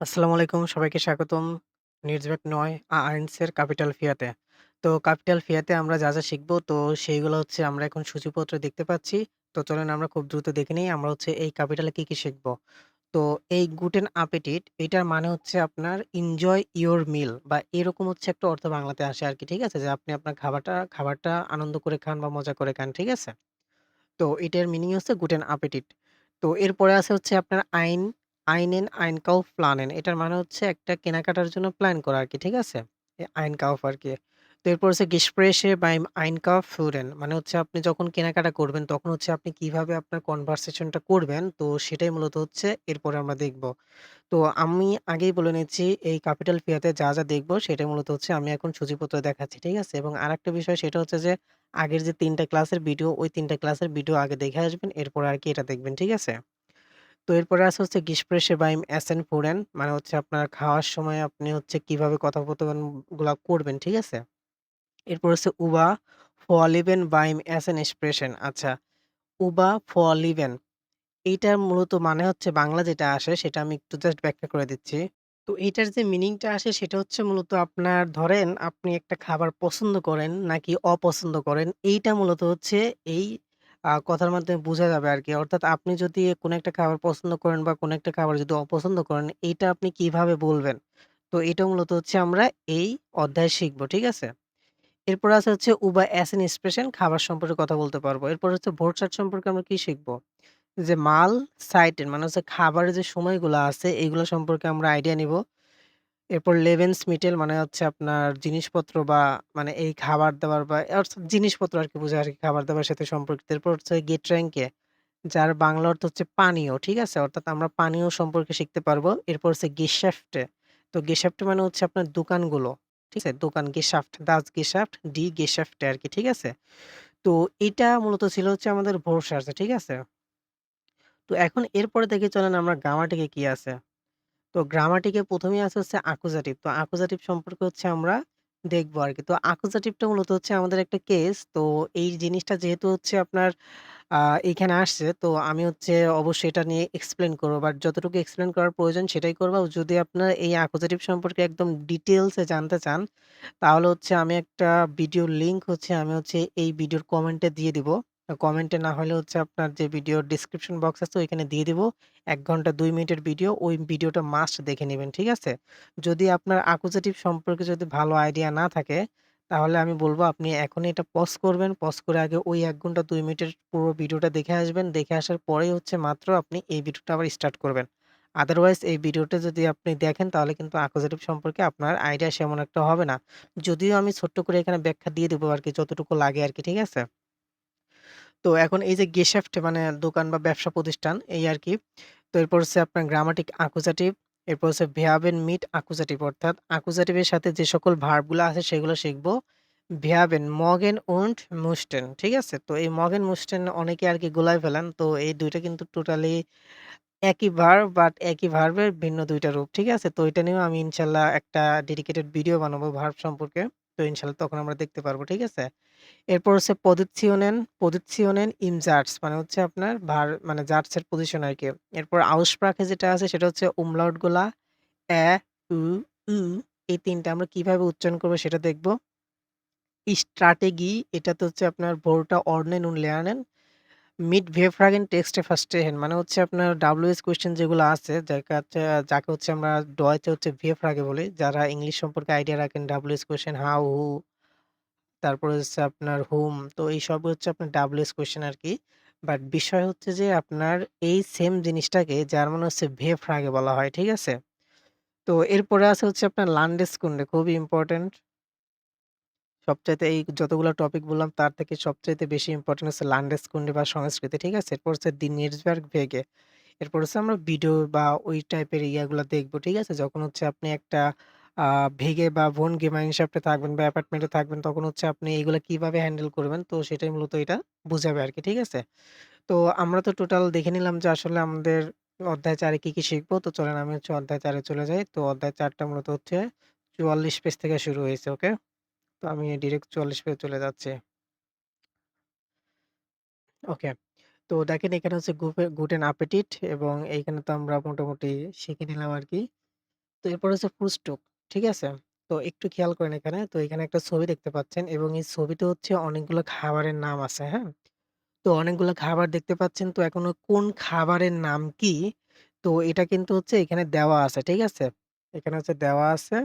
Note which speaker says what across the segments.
Speaker 1: আসসালামু আলাইকুম। সবাইকে স্বাগতম। নিউজবেক ৯ আর্নসের ক্যাপিটাল ফিয়াতে। তো ক্যাপিটাল ফিয়াতে আমরা যা শিখব তো সেইগুলো হচ্ছে আমরা এখন সূচিপত্রে দেখতে পাচ্ছি। তো চলেন আমরা খুব দ্রুত দেখে নেই আমরা হচ্ছে এই ক্যাপিটালে কি শিখব। তো এই গুটেন অ্যাপেটিট এটার মানে হচ্ছে আপনার এনজয় ইওর মিল বা এরকম হচ্ছে একটা অর্থ বাংলাতে আসে আরকি। ঠিক আছে? যে আপনি আপনার খাবারটা আনন্দ করে খান বা মজা করে খান। ঠিক আছে? তো এটার মিনিং হচ্ছে গুটেন অ্যাপেটিট। তো এরপরে আছে হচ্ছে আপনার Einkauf planen এটার মানে হচ্ছে একটা কেনাকাটার জন্য প্ল্যান করা আরকি। ঠিক আছে? Einkauf আরকি। তো এরপর হচ্ছে Gespräche beim Einkauf führen মানে হচ্ছে আপনি যখন কেনাকাটা করবেন তখন হচ্ছে আপনি কিভাবে আপনার কনভারসেশন টা করবেন তো সেটাই মূলত হচ্ছে এরপরে আমরা দেখব। তো আমি আগেই বলে নিচ্ছি এই ক্যাপিটাল ফিয়াতে যা দেখব সেটা মূলত হচ্ছে আমি এখন সূচিপত্র দেখাচ্ছি। ঠিক আছে? এবং আরেকটা বিষয় সেটা হচ্ছে যে আগের যে ৩ টা ক্লাসের ভিডিও ওই ৩ টা ক্লাসের ভিডিও আগে দেখে আসবেন। এরপর আরকি এটা দেখবেন। ঠিক আছে? তো এরপরে আছে হচ্ছে Gespräche beim Essen führen মানে হচ্ছে আপনার খাওয়ার সময় আপনি হচ্ছে কিভাবে কথোপকথন গুলা করবেন। ঠিক আছে? এরপর হচ্ছে Über Vorlieben beim Essen sprechen আচ্ছা, Über Vorlieben এইটার মূলত মানে হচ্ছে বাংলা যেটা আসে সেটা আমি একটু জাস্ট ব্যাখ্যা করে দিচ্ছি। তো এইটার যে মিনিংটা আসে সেটা হচ্ছে মূলত আপনার ধরেন আপনি একটা খাবার পছন্দ করেন নাকি অপছন্দ করেন এইটা মূলত হচ্ছে এই কথার মাধ্যমে বোঝা যাবে আরকি। অর্থাৎ আপনি যদি কোনো একটা খাবার পছন্দ করেন বা কোনো একটা খাবার যদি অপছন্দ করেন এইটা আপনি কিভাবে বলবেন? তো এটা মূলত হচ্ছে আমরা এই অধ্যায়ে শিখব। ঠিক আছে? এরপর আছে হচ্ছে Über Essen sprechen খাবার সম্পর্কে কথা বলতে পারবো। এরপর হচ্ছে Brotzeit সম্পর্কে আমরা কি শিখব? যে মাল সাইটের মানে হচ্ছে খাবারের যে সময়গুলা আছে এগুলো সম্পর্কে আমরা আইডিয়া নিবো। এরপর Lebensmittel মানে হচ্ছে আপনার জিনিসপত্র বা মানে এই খাবার-দাবার বা অর্থাৎ জিনিসপত্র আরকি বোঝায় আরকি খাবার-দাবার সাথে সম্পর্কিত। এরপর হচ্ছে Getränke যার বাংলা অর্থ হচ্ছে পানীয়, ঠিক আছে? অর্থাৎ আমরা পানীয় সম্পর্কে শিখতে পারবো। এরপর হচ্ছে Geschäfte তো Geschäfte মানে হচ্ছে আপনার দোকানগুলো, ঠিক আছে? দোকান Geschäft, das Geschäft, die Geschäfte আরকি, ঠিক আছে? তো এটা মূলত ছিল হচ্ছে আমাদের Brochures, ঠিক আছে? তো এখন এরপরে দেখি চলেন আমরা গ্রামাটিকে কি আছে। তো গ্রামাটিকে ১ম এই আছে হচ্ছে অ্যাকুজাটিভ। তো অ্যাকুজাটিভ সম্পর্কে হচ্ছে আমরা দেখবো আরকি। তো অ্যাকুজাটিভটা মূলত হচ্ছে আমাদের একটা কেস। তো এই জিনিসটা যেহেতু হচ্ছে আপনার আ এইখানে আসছে তো আমি হচ্ছে অবশ্যই এটা নিয়ে এক্সপ্লেইন করব। বাট যতটুকু এক্সপ্লেইন করার প্রয়োজন সেটাই করব। যদি আপনার এই অ্যাকুজাটিভ সম্পর্কে একদম ডিটেইলস এ জানতে চান তাহলে হচ্ছে আমি একটা ভিডিওর লিংক হচ্ছে আমি হচ্ছে এই ভিডিওর কমেন্টে দিয়ে দিব। কমেন্টে না হলে হচ্ছে আপনার যে ভিডিওর ডেসক্রিপশন বক্স আছে ওইখানে দিয়ে দিব। ১ ঘন্টা ২ মিনিটের ভিডিও, ওই ভিডিওটা মাস্ট দেখে নিবেন। ঠিক আছে? যদি আপনার অ্যাকুজেটিভ সম্পর্কে যদি ভালো আইডিয়া না থাকে, তাহলে আমি বলব আপনি এখনই এটা পজ করবেন। পজ করে আগে ওই ১ ঘন্টা ২ মিনিটের পুরো ভিডিওটা দেখে আসবেন। দেখে আসার পরেই হচ্ছে মাত্র আপনি এই ভিডিওটা আবার স্টার্ট করবেন। আদারওয়াইজ এই ভিডিওটা যদি আপনি দেখেন তাহলে কিন্তু অ্যাকুজেটিভ সম্পর্কে আপনার আইডিয়া সেমন একটা হবে না। যদিও আমি ছোট্ট করে এখানে ব্যাখ্যা দিয়ে দেব আরকি যতটুকু লাগে আরকি। ঠিক আছে? তো এখন এই যে গেশাফট মানে দোকান বা ব্যবসা প্রতিষ্ঠান এই আরকি। তো এরপর হচ্ছে আপনার গ্রামাটিক অ্যাকুজাটিভ, এরপর হচ্ছে verben mit অ্যাকুজাটিভ অর্থাৎ অ্যাকুজাটিভ এর সাথে যে সকল ভার্ব গুলা আছে সেগুলো শিখব। verben morgen und mussten ঠিক আছে? তো এই morgen mussten অনেকে আরকি গুলায় ফেলেন। তো এই ২ টা কিন্তু টোটালি একই ভার্ব বাট একই ভার্বের ভিন্ন ২ টা রূপ। ঠিক আছে? তো এটা নিয়েও আমি ইনশাআল্লাহ একটা ডেডিকেটেড ভিডিও বানাবো ভার্ব সম্পর্কে। তো ইনশাআল্লাহ তখন আমরা দেখতে পারব। ঠিক আছে? এরপর হচ্ছে Positionen im Satz মানে হচ্ছে আপনার মানে Satz এর পজিশন আরকি। এরপর Aussprache যেটা আছে সেটা হচ্ছে umlaut গুলা অ্যা, উ, উ এই ৩ টা আমরা কিভাবে উচ্চারণ করব সেটা দেখব। Strategie এটাতে হচ্ছে আপনার Verben ordnen und lernen। Mit Befragen Texte verstehen মানে হচ্ছে আপনার WH কোয়েশ্চেন যেগুলো আছে যাকে হচ্ছে আমরা ডয়েচে হচ্ছে Befrage বলি। যারা ইংলিশ সম্পর্কে আইডিয়া রাখেন WH কোয়েশ্চেন how, who তারপরে হচ্ছে আপনার whom তো এইসবই হচ্ছে আপনার WH কোয়েশ্চেন আরকি। বাট বিষয় হচ্ছে যে আপনার এই সেম জিনিসটাকে জার্মান হচ্ছে Befrage বলা হয়। ঠিক আছে? তো এরপরে আছে হচ্ছে আপনার Landeskunde খুবই ইম্পোর্টেন্ট। সবচাইতে এই যতগুলা টপিক বললাম তার থেকে সবচাইতে বেশি ইম্পোর্টেন্ট হচ্ছে Landeskunde বা সংস্কৃতি। ঠিক আছে? এরপর হচ্ছে Die Netzwerkwege এরপর হচ্ছে আমরা ভিডিও বা ওই টাইপের ইয়াগুলা দেখব। ঠিক আছে? যখন হচ্ছে আপনি একটা আ ভেগে বা Wohngemeinschaft এ থাকবেন বা অ্যাপার্টমেন্টে থাকবেন তখন হচ্ছে আপনি এগুলা কিভাবে হ্যান্ডেল করবেন তো সেটাই মূলত এটা বুঝাবে আরকি। ঠিক আছে? তো আমরা তো টোটাল দেখে নিলাম যে আসলে আমাদের অধ্যায় ৪ এ কি শিখব। তো চলেন আমি হচ্ছে অধ্যায় ৪ এ চলে যাই। তো অধ্যায় ৪ টা মূলত হচ্ছে ৪৪ পেজ থেকে শুরু হয়েছে। ওকে? তো আমি ডিরেক্ট ৪৪ পেজে চলে যাচ্ছি। ওকে। তো দেখেন এখানে হচ্ছে গুটেন অ্যাপেটিট এবং এইখানে তো আমরা মোটামুটি শিখে নিলাম আরকি। তো এরপর হচ্ছে ফুস্টুক, ঠিক আছে? তো একটু খেয়াল করেন এখানে। তো এখানে একটা ছবি দেখতে পাচ্ছেন এবং এই ছবিতে হচ্ছে অনেকগুলো খাবারের নাম আছে, হ্যাঁ? তো অনেকগুলো খাবার দেখতে পাচ্ছেন। তো এখন কোন খাবারের নাম কি? তো এটা কিন্তু হচ্ছে এখানে দেওয়া আছে, ঠিক আছে? এখানে হচ্ছে দেওয়া আছে।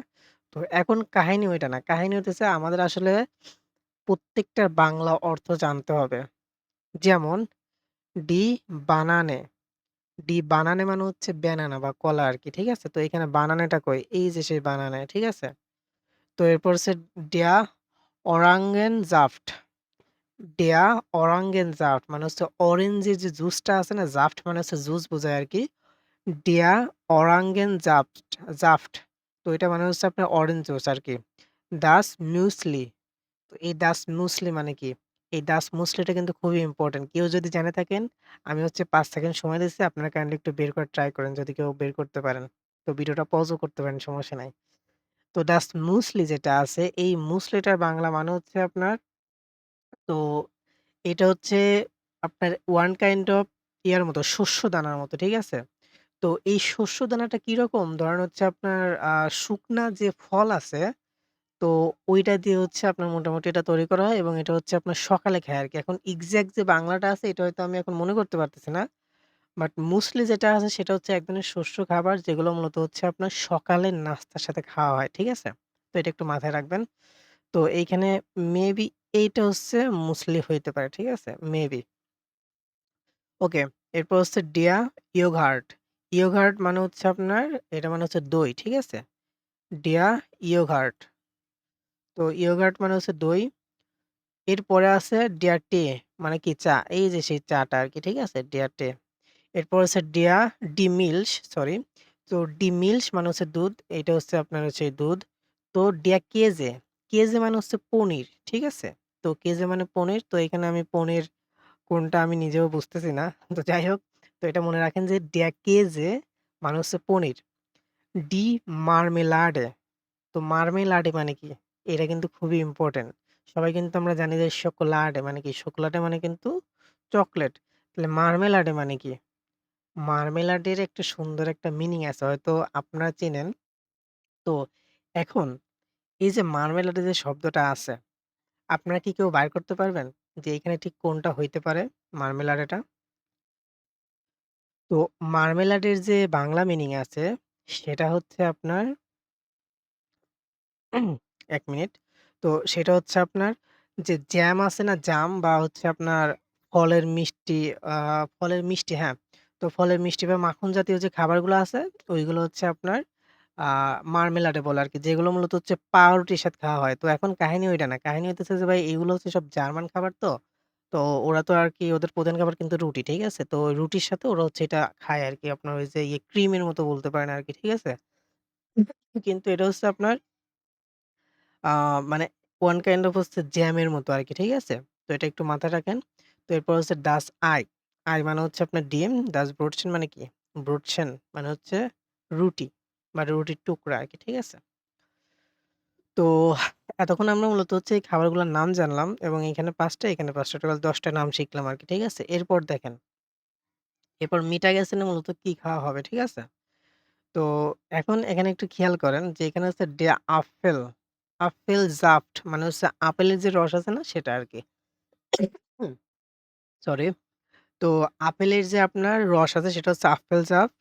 Speaker 1: তো এখন কাহিনী ওইটা না। কাহিনী হইতেছে আমাদের আসলে প্রত্যেকটার বাংলা অর্থ জানতে হবে। যেমন ডি বানানে। ডি বানানে মানে হচ্ছে ব্যানানা বা কলা আরকি। ঠিক আছে? তো এখানে বানানেটা কই? এই যে সেই বানানে। ঠিক আছে? তো এরপর হচ্ছে ডেয়া অরাঙ্গেনজাফট। ডেয়া অরাঙ্গেনজাফট মানে হচ্ছে অরেঞ্জের যে জুসটা আছে না? জাফট মানে হচ্ছে জুস বোঝায় আরকি। ডেয়া অরাঙ্গেনজাফট জাফট। তো এটা মানে হচ্ছে আপনার অরেঞ্জ জুস আরকি। দাস মিউসলি। তো এই দাস মুসলি মানে কি? এই দাস মুসলিটা কিন্তু খুবই ইম্পোর্টেন্ট। কেউ যদি জেনে থাকেন, আমি হচ্ছে ৫ সেকেন্ড সময় দিচ্ছি। আপনারা কাইন্ডলি একটু বের করার ট্রাই করেন যদি কেউ বের করতে পারেন। তো ভিডিওটা পজও করতে পারেন, সমস্যা নাই। তো দাস মুসলি যেটা আছে, এই মুসলিটার বাংলা মানে হচ্ছে আপনার তো এটা হচ্ছে আপনার ওয়ান কাইন্ড অফ ইয়ার মতো শস্য দানার মতো, ঠিক আছে? তো এই শস্য দানাটা কিরকম? ধরেন হচ্ছে আপনার শুকনা যে ফল আছে তো ওইটা দিয়ে হচ্ছে আপনার মোটামুটি এটা তৈরি করা হয় এবং এটা হচ্ছে আপনার সকালে খায় আরকি। এখন এক্সাক্ট যে বাংলাটা আছে এটা হয়তো আমি এখন মনে করতে পারতেছি না। বাট মুসলি যেটা আছে সেটা হচ্ছে এক ধরনের শস্য খাবার যেগুলো মূলত হচ্ছে আপনার সকালের নাস্তার সাথে খাওয়া হয়। ঠিক আছে? তো এটা একটু মাথায় রাখবেন। তো এইখানে মেবি এইটা হচ্ছে মুসলি হইতে পারে। ঠিক আছে? মেবি। ওকে। এরপর হচ্ছে ডিয়া ইয়োগার্ট। ইয়োগার্ট মানে হচ্ছে আপনার এটা মানে হচ্ছে দই। ঠিক আছে? ডিয়া ইয়োগার্ট। তো ইয়োগার্ট মানে হচ্ছে দই। এরপরে আছে ডিয়ার টে মানে কি চা। এই যে সেই চাটা আরকি, ঠিক আছে? ডিয়ার টে। এরপর হচ্ছে ডিয়া ডি মিল্স সরি। তো ডি মিল্স মানে হচ্ছে দুধ। এইটা হচ্ছে আপনার হচ্ছে দুধ। তো ডিয়া কেজে, কেজে মানে হচ্ছে পনির, ঠিক আছে? তো কেজে মানে পনির। তো এখানে আমি পনির কোনটা আমি নিজেও বুঝতেছি না। তো যাই হোক, তো এটা মনে রাখেন যে ডিয়া কেজে মানে হচ্ছে পনির। ডি মার্মেলাডে তো মার্মেলাডে মানে কি? এটা কিন্তু খুবই ইম্পোর্টেন্ট। সবাই কিন্তু আমরা জানি যে শোকোলাডে মানে কি? শোকোলাডে মানে কিন্তু চকোলেট। তাহলে মার্মেলাডে মানে কি? মার্মেলাডের একটা সুন্দর একটা মিনিং আছে হয়তো আপনারা চেনেন। তো এখন এই যে মার্মেলাডে যে শব্দটা আছে, আপনারা কি কেউ বাইর করতে পারবেন? যে এখানে ঠিক কোনটা হইতে পারে মার্মেলাডেটা? তো মার্মেলাডের যে বাংলা মিনিং আছে সেটা হচ্ছে আপনার ১ মিনিট। তো সেটা হচ্ছে আপনার যে জ্যাম আছে না জাম বা হচ্ছে আপনার ফলের মিষ্টি আ ফলের মিষ্টি হ্যাঁ। তো ফলের মিষ্টি বা মাখন জাতীয় যে খাবারগুলো আছে ওইগুলো হচ্ছে আপনার আ মার্মেলাডে বলে আরকি। যেগুলো মূলত হচ্ছে পাউরুটির সাথে খাওয়া হয়। তো এখন কাহিনী ওইটা না। কাহিনী হইতেছে যে ভাই এগুলো হচ্ছে সব জার্মান খাবার তো। তো ওরা তো আরকি ওদের প্রধান খাবার কিন্তু রুটি, ঠিক আছে? তো ওই রুটির সাথে ওরা হচ্ছে এটা খায় আরকি আপনার ওই যে ক্রিমের মতো বলতে পারেন আরকি, ঠিক আছে? কিন্তু এটা হচ্ছে আপনার আ মানে ওয়ান কাইন্ড অফ হচ্ছে জ্যামের মতো আরকি, ঠিক আছে? তো এটা একটু মাথায় রাখেন। তো এরপর হচ্ছে ডাস আই। আই মানে হচ্ছে আপনার ডিম, ডাস ব্রোটশেন মানে কি? ব্রোটশেন মানে হচ্ছে রুটি বা রুটির টুকরা আরকি, ঠিক আছে? তো এতক্ষণ আমরা মূলত হচ্ছে এই খাবারগুলোর নাম জানলাম এবং এখানে ৫ টা, এখানে ৫ টা টোটাল ১০ টা নাম শিখলাম আরকি, ঠিক আছে? এরপর দেখেন, এরপর মিটাগেসেনে মূলত কি খাওয়া হবে, ঠিক আছে? তো এখন এখানে একটু খেয়াল করেন যে এখানে হচ্ছে আপেল, আপেলসাফট মানে হচ্ছে আপেলের যে রস আছে না সেটা আরকি। হুম, সরি। তো আপেলের যে আপনার রস আছে সেটা হচ্ছে আপেলসাফট।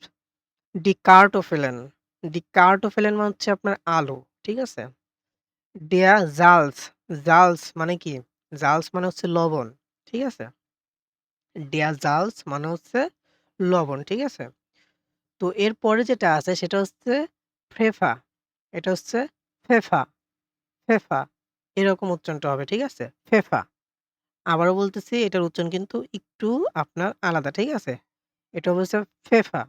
Speaker 1: ডিকার্টোফেলেন, ডিকার্টোফেলেন মানে হচ্ছে আপনার আলু। ঠিক আছে? জালস, জালস মানে কি? জালস মানে হচ্ছে লবণ। ঠিক আছে? জালস মানে হচ্ছে লবণ। ঠিক আছে? তো এরপরে যেটা আছে সেটা হচ্ছে ফেফা। এটা হচ্ছে ফেফা। ফেফা। এরকম উচ্চারণটা হবে। ঠিক আছে? ফেফা। আবারও বলতেছি এটার উচ্চারণ কিন্তু একটু আপনার আলাদা। ঠিক আছে? এটা হচ্ছে ফেফা,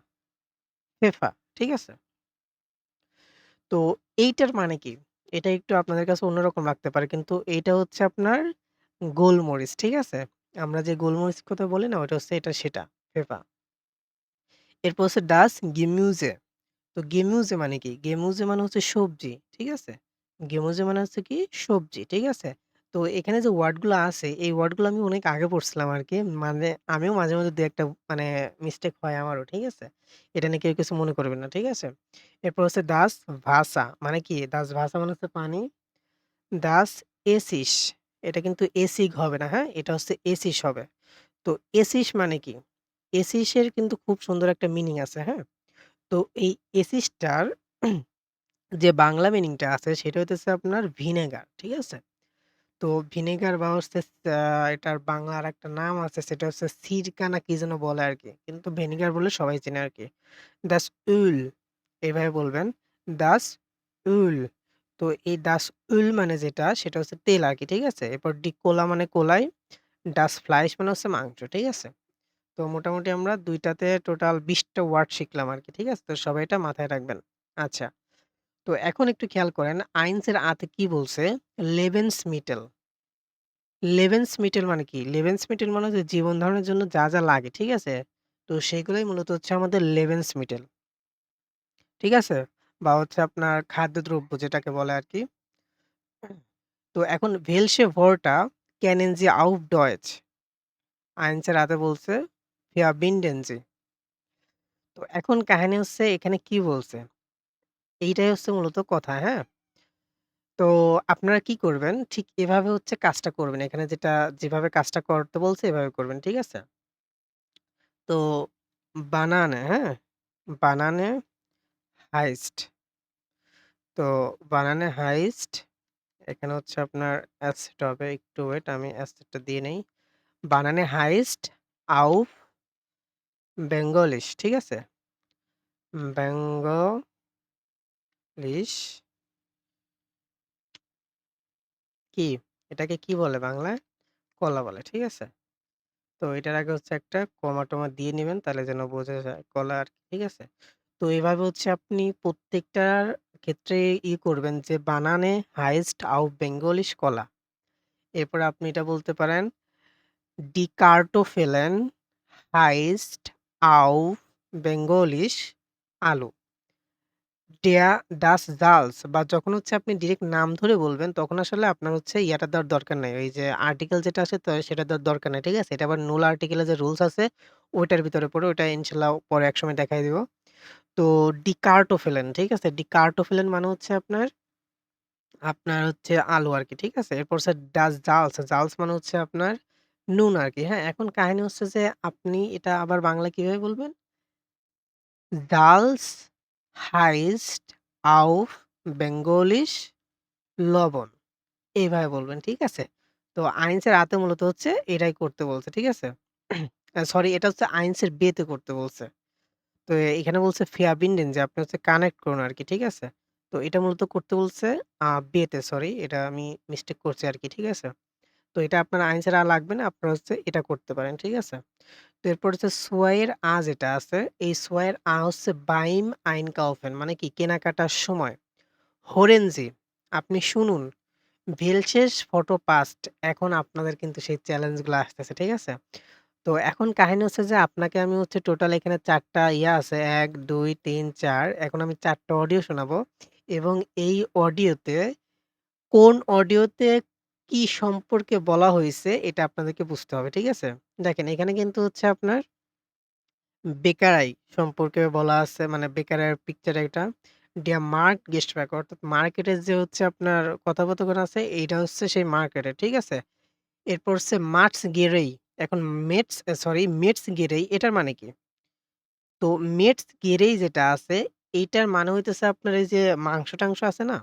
Speaker 1: ফেফা। ঠিক আছে? তো এইটার মানে কি? এটা একটু আপনাদের কাছে অন্যরকম লাগতে পারে। কিন্তু এইটা হচ্ছে আপনার গোলমরিচ। ঠিক আছে? আমরা যে গোলমরিচ কথা বলি না? ওটা হচ্ছে এটা সেটা। ফেফা। এরপর হচ্ছে ডাস গিমিউজে। তো গেমুজে মানে কি? গেমুজে মানে হচ্ছে সবজি। ঠিক আছে? গেমুজে মানে হচ্ছে কি? সবজি। ঠিক আছে? তো এখানে যে ওয়ার্ডগুলো আছে, এই ওয়ার্ডগুলো আমি অনেক আগে পড়ছিলাম আরকি। মানে আমিও মাঝে, মাঝে ২-১ টা মানে মিস্টেক হয় আমারও। ঠিক আছে? এটা নিয়ে কেউ কিছু মনে করবেন না। ঠিক আছে? এরপর হচ্ছে Das Wasser মানে কি? Das Wasser মানে হচ্ছে পানি। Das Essig এটা কিন্তু এসিগ হবে না, হ্যাঁ? এটা হচ্ছে এসিস হবে। তো এসিস মানে কি? এসিসের কিন্তু খুব সুন্দর একটা মিনিং আছে, হ্যাঁ? তো এই এসিসটার যে বাংলা মিনিংটা আছে সেটা হইতেছে আপনার ভিনেগার। ঠিক আছে? তো ভিনেগার বা হচ্ছে এটার বাংলা আরেকটা নাম আছে সেটা হচ্ছে সিরকা না কি যেন বলে আরকি। কিন্তু ভিনেগার বলে সবাই চেনে আরকি। Das Öl এভাবে বলবেন। Das Öl তো এই Das Öl মানে যেটা সেটা হচ্ছে তেল আরকি। ঠিক আছে? এরপর Die Cola মানে কলাই, Das Fleisch মানে হচ্ছে মাংস। ঠিক আছে? তো মোটামুটি আমরা ২ টাতে টোটাল ২০ টা ওয়ার্ড শিখলাম আরকি। ঠিক আছে? তো সবাই এটা মাথায় রাখবেন। আচ্ছা। তো এখন একটু খেয়াল করেন আইনস এর আ তে কি বলছে? Lebensmittel Lebensmittel মানে কি? Lebensmittel মানে হচ্ছে জীবন ধারণের জন্য যা, যা লাগে। ঠিক আছে? তো সেগুলোই মূলত হচ্ছে আমাদের Lebensmittel ঠিক আছে? বা হচ্ছে আপনার খাদ্যদ্রব্য যেটাকে বলে আরকি। তো এখন welche Wörter kennen Sie auf Deutsch? আইনস এর আ তে বলছে verbinden Sie তো এখন কাহিনী হচ্ছে এখানে কি বলছে? এইটাই হচ্ছে মূলত কথা, হ্যাঁ? তো আপনারা কি করবেন? ঠিক এভাবে হচ্ছে কাজটা করবেন। এখানে যেভাবে কাজটা করতে বলছে এভাবে করবেন। ঠিক আছে? তো বানানে, হ্যাঁ? বানানে হাইস্ট। তো বানানে হাইস্ট এখানে হচ্ছে আপনার অ্যাসেট হবে। একটু ওয়েট আমি অ্যাসেটটা দিয়ে নেই। বানানে হাইস্ট auf Bengalisch ঠিক আছে? Bengalisch কি? এটাকে কি বলে বাংলায়? কলা বলে। ঠিক আছে? তো এটার আগে হচ্ছে একটা কমা-টমা দিয়ে নিবেন তাহলে যেন বোঝা যায় কলা আরকি। ঠিক আছে? তো এভাবে হচ্ছে আপনি প্রত্যেকটার ক্ষেত্রে করবেন যে বানানে হাইস্ট auf Bengalisch কলা। এরপরে আপনি এটা বলতে পারেন Die Kartoffeln heißt auf Bengalisch আলু। das Salz বা যখন হচ্ছে আপনি ডিরেক্ট নাম ধরে বলবেন তখন আসলে আপনার হচ্ছে ইয়াটা দেওয়ার দরকার নাই। ওই যে আর্টিকেল যেটা আছে তো সেটা দেওয়ার দরকার নাই। ঠিক আছে? এটা আবার null article এর যে রুলস আছে ওইটার ভিতরে পড়ে ওইটা ইনশাআল্লাহ পরে একসময় দেখায় দিব। তো Die Kartoffeln ঠিক আছে? Die Kartoffeln মানে হচ্ছে আপনার হচ্ছে আলু আরকি। ঠিক আছে? এরপর হচ্ছে das Salz, Salz মানে হচ্ছে আপনার নুন আরকি। হ্যাঁ? এখন কাহিনী হচ্ছে যে আপনি এটা আবার বাংলায় কিভাবে বলবেন? Salz heißt auf Bengalisch লবণ। এইভাবে বলবেন। ঠিক আছে? তো আইনসের আ তে মূলত হচ্ছে এটাই করতে বলছে। ঠিক আছে? সরি এটা হচ্ছে আইনসের বে তে করতে বলছে। তো এখানে বলছে verbinden যে আপনি হচ্ছে কানেক্ট করুন আরকি। ঠিক আছে? তো এটা মূলত করতে বলছে বে তে সরি এটা আমি মিস্টেক করছি আরকি। ঠিক আছে? তো এটা আপনার আইনসের আ লাগবে না। আপনারা হচ্ছে এটা করতে পারেন। ঠিক আছে? তো এরপর হচ্ছে সোয়া এর আ যেটা আছে, এই সোয়া এর আ হচ্ছে beim einkaufen মানে কি কেনাকাটার সময়। hören Sie আপনি শুনুন। welches Foto passt এখন আপনাদের কিন্তু সেই চ্যালেঞ্জ গুলা আসতেছে। ঠিক আছে? তো এখন কাহিনী হচ্ছে যে আপনাকে আমি হচ্ছে টোটাল এখানে ৪ টা ইয়া আছে ১, ২, ৩, ৪ এখন আমি ৪ টা অডিও শোনাবো এবং এই অডিওতে কোন অডিওতে কি সম্পর্কে বলা হইছে এটা আপনাদেরকে বুঝতে হবে। ঠিক আছে? দেখেন এখানে কিন্তু হচ্ছে আপনার বেকারাই সম্পর্কে বলা আছে মানে বেকারের পিকচার এটা। Der Markt Gehstwerk অর্থাৎ মার্কেটের যে হচ্ছে আপনার কথোপকথন আছে এইটা হচ্ছে সেই মার্কেটের। ঠিক আছে? এরপর হচ্ছে Max Gerey এখন Metz Gerey এটার মানে কি? তো Metz Gerey যেটা আছে এইটার মানে হইতেছে আপনার এই যে মাংস-টাংস আছে না?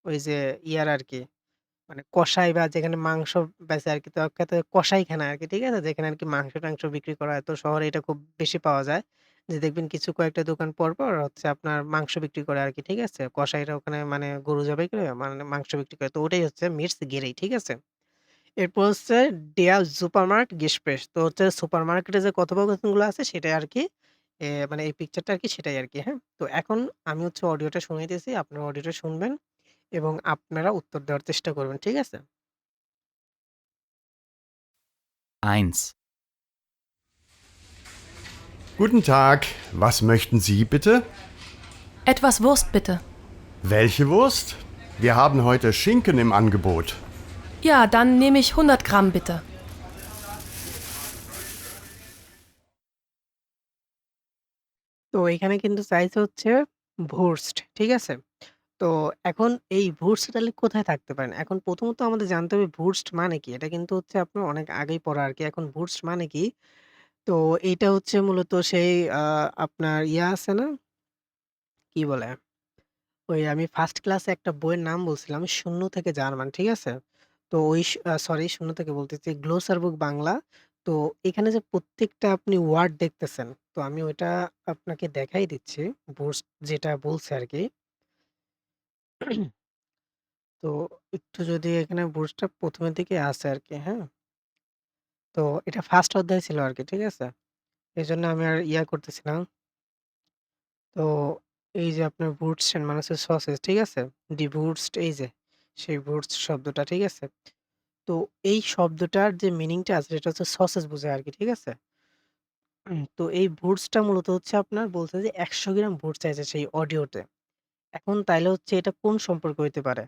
Speaker 1: ওই যে ইয়ার আরকি মানে কষাই বা যেখানে মাংস বেচে আরকি তো এক কথায় কসাইখানা আরকি। ঠিক আছে? যেখানে আরকি মাংস-টাংস বিক্রি করা হয়। তো শহরে এটা খুব বেশি পাওয়া যায়। যে দেখবেন কিছু কয়েকটা দোকান পরপর হচ্ছে আপনার মাংস বিক্রি করে আরকি। ঠিক আছে? কসাইরা ওখানে মানে গরু জবাই করে মানে মাংস বিক্রি করে। তো ওটাই হচ্ছে মিটস গেরেই। ঠিক আছে? এরপর হচ্ছে Der Supermarkt Gespräch তো হচ্ছে সুপারমার্কেটে যে কথোপকথনগুলো আছে সেটাই আরকি মানে এই পিকচারটা আরকি সেটাই আরকি। হ্যাঁ? তো এখন আমি হচ্ছে অডিওটা শুনাইতেছি। আপনারা অডিওটা শুনবেন এবং আপনারা উত্তর দেওয়ার চেষ্টা করবেন। ঠিক আছে?
Speaker 2: 1,
Speaker 3: Guten Tag, was möchten Sie bitte?
Speaker 4: Etwas Wurst bitte.
Speaker 3: Welche Wurst? Wir haben heute Schinken im Angebot.
Speaker 4: Ja, dann nehme ich 100 Gramm bitte.
Speaker 1: তো এখানে কিন্তু চাইছে হচ্ছে ভুর্স্ট, ঠিক আছে? তো এখন এই ভুর্স্ট তাহলে কোথায় থাকতে পারেন? এখন প্রথমত আমাদের জানতে হবে ভুর্স্ট মানে কি? এটা কিন্তু হচ্ছে আপনার অনেক আগেই পড়া আরকি। এখন ভুর্স্ট মানে কি? তো এইটা হচ্ছে মূলত সেই আপনার আছে না? কি বলে? ওই আমি ফার্স্ট ক্লাসে একটা বইয়ের নাম বলছিলাম 'শূন্য থেকে জার্মান', ঠিক আছে? তো ওই সরি শূন্য থেকে বলতেছি 'গ্লোসার বুক বাংলা'। তো এখানে যে প্রত্যেকটা আপনি ওয়ার্ড দেখতেছেন, তো আমি ওইটা আপনাকে দেখাই দিচ্ছি। বুস্ট যেটা বলছে আরকি। তো একটু যদি এখানে বুস্টটা ১ম এর দিকে আছে আরকি, হ্যাঁ? তো এটা ফার্স্ট অধ্যায় ছিল আরকি, ঠিক আছে? এজন্য আমি আর করতেছি না। তো এই যে আপনার Wurstchen মানে হচ্ছে সসেজ, ঠিক আছে? Die Wurst এই যে সেই Wurst শব্দটা, ঠিক আছে? তো এই শব্দটার যে মিনিংটা আছে সেটা হচ্ছে সসেজ বোঝায় আরকি, ঠিক আছে? তো এই Wurstটা মূলত হচ্ছে আপনার বলছে যে ১০০ গ্রাম Wurst চাইছে সেই অডিওতে। এখন তাইলে হচ্ছে এটা কোন সম্পর্ক হইতে পারে?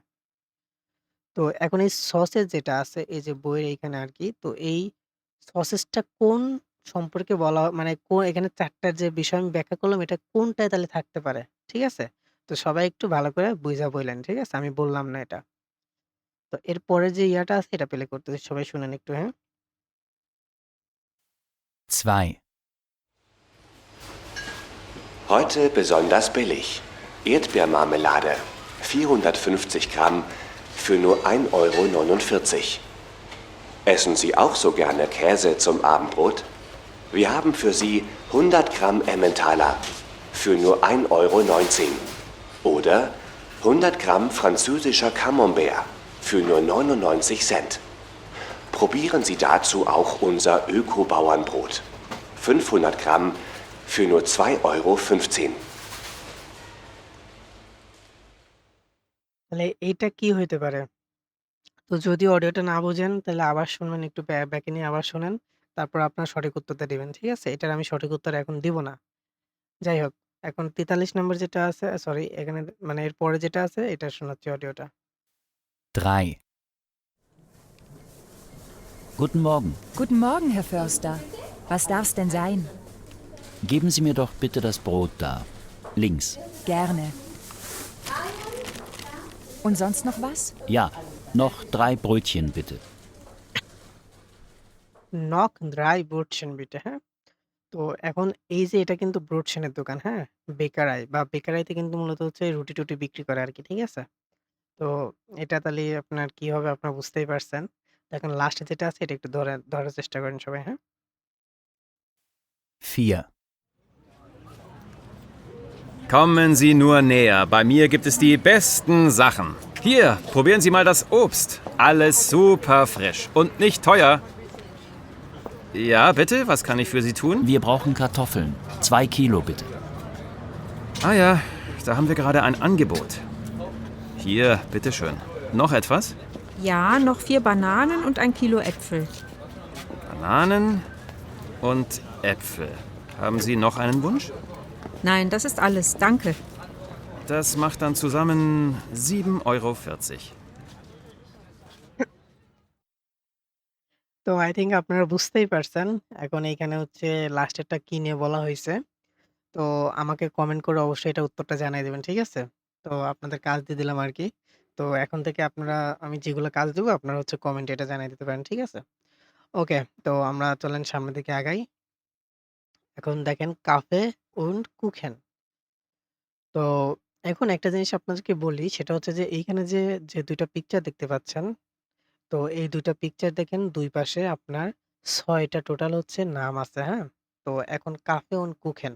Speaker 1: তো এখন এই সসেজ যেটা আছে এই যে বইয়ের এইখানে আরকি, তো এই সসেজটা কোন সম্পর্কে বলা মানে এখানে ৪ টার যে বিষয় আমি ব্যাখ্যা করলাম এটা কোনটায় তাহলে থাকতে পারে। ঠিক আছে? তো সবাই একটু ভালো করে বুইঝা বইলেন। ঠিক আছে? আমি বললাম না এটা। তো এরপরে যে ইয়াটা আছে এটা প্লে করতেছি। সবাই শুনেন একটু, হ্যাঁ?
Speaker 2: 2,
Speaker 5: Heute besonders billig. Erdbeermarmelade. 450 Gramm für nur 1,49 Euro. Essen Sie auch so gerne Käse zum Abendbrot? Wir haben für Sie 100 Gramm Emmentaler für nur 1,19 Euro. Oder 100 Gramm französischer Camembert für nur 99 Cent. Probieren Sie dazu auch unser Öko-Bauernbrot. 500 Gramm für nur 2,15 Euro.
Speaker 1: তাহলে এইটা কি হইতে পারে? তো যদি অডিওটা না বুঝেন তাহলে আবার শুনবেন একটু ব্যাকে নিয়ে আবার শোনেন। তারপর আপনার সঠিক উত্তরটা দিবেন। ঠিক আছে? এটার আমি সঠিক উত্তর এখন দিব না। যাই হোক, এখন ৪৩ নম্বর যেটা আছে সরি এখানে মানে এরপরে যেটা আছে এটা শোনাচ্ছি অডিওটা।
Speaker 2: 3. Guten Morgen.
Speaker 6: Guten Morgen, Herr Förster. Was darf's denn sein?
Speaker 2: Geben Sie mir doch bitte das Brot da. Links.
Speaker 6: Gerne. Und sonst noch was?
Speaker 2: Ja, noch 3 Brötchen bitte.
Speaker 1: নক ড্রাই বুটছেন বিটে, হ্যাঁ? তো এখন এই যে এটা কিন্তু ব্রুটশিনের দোকান, হ্যাঁ? বেকারাই বা বেকারাইতে কিন্তু মূলত হচ্ছে রুটি-টুটি বিক্রি করে আরকি, ঠিক আছে? তো এটা তাহলে আপনার কি হবে আপনারা বুঝতেই পারছেন। তো এখন লাস্টে যেটা আছে এটা একটু ধরার চেষ্টা করেন সবাই, হ্যাঁ?
Speaker 2: 4.
Speaker 7: Kommen Sie nur näher. Bei mir gibt es die besten Sachen. Hier, probieren Sie mal das Obst. Alles super frisch und nicht teuer. Ja, bitte, was kann ich für Sie tun?
Speaker 2: Wir brauchen Kartoffeln. 2 Kilo bitte.
Speaker 7: Ah ja, da haben wir gerade ein Angebot. Hier, bitteschön. Noch etwas?
Speaker 8: Ja, noch 4 Bananen und 1 Kilo Äpfel.
Speaker 7: Bananen und Äpfel. Haben Sie noch einen Wunsch?
Speaker 8: Nein, das ist alles. Danke.
Speaker 7: Das macht dann zusammen 7,40 Euro.
Speaker 1: তো I think আপনারা বুঝতেই পারছেন। এখন এইখানে হচ্ছে লাস্টেরটা কি নিয়ে বলা হইছে। তো আমাকে কমেন্ট করে অবশ্যই এটা উত্তরটা জানায় দিবেন, ঠিক আছে? তো আপনাদের কাজ দিয়ে দিলাম আরকি। তো এখন থেকে আপনারা আমি যেগুলো কাজ দিব আপনারা হচ্ছে কমেন্টে এটা জানায় দিতে পারেন, ঠিক আছে? ওকে, তো আমরা চলেন সামনের দিকে আগাই। এখন দেখেন কাফে und কুখেন। তো এখন একটা জিনিস আপনাদেরকে বলি সেটা হচ্ছে যে এইখানে যে ২ টা পিকচার দেখতে পাচ্ছেন, তো এই ২ টা পিকচার দেখেন ২ পাশে আপনার ৬ টা টোটাল হচ্ছে নাম আছে, হ্যাঁ? তো এখন কাফে und কুখেন।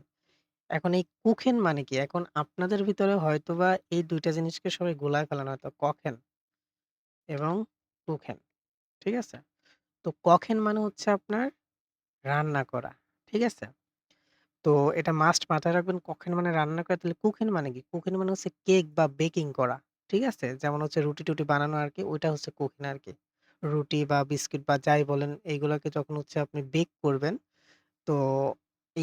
Speaker 1: এখন এই কুখেন মানে কি? এখন আপনাদের ভিতরে হয়তোবা এই ২ টা জিনিসকে সবাই গুলায় ফেলেন হয়তো কখেন এবং কুখেন। ঠিক আছে? তো কখেন মানে হচ্ছে আপনার রান্না করা। ঠিক আছে? তো এটা মাস্ট মাথায় রাখবেন কখেন মানে রান্না করা। তাহলে কুখেন মানে কি? কুখেন মানে হচ্ছে কেক বা বেকিং করা। ঠিক আছে? যেমন হচ্ছে রুটি-টুটি বানানো আরকি ওইটা হচ্ছে কুখেন আরকি। রুটি বা বিস্কিট বা যাই বলেন এইগুলাকে যখন হচ্ছে আপনি বেক করবেন তো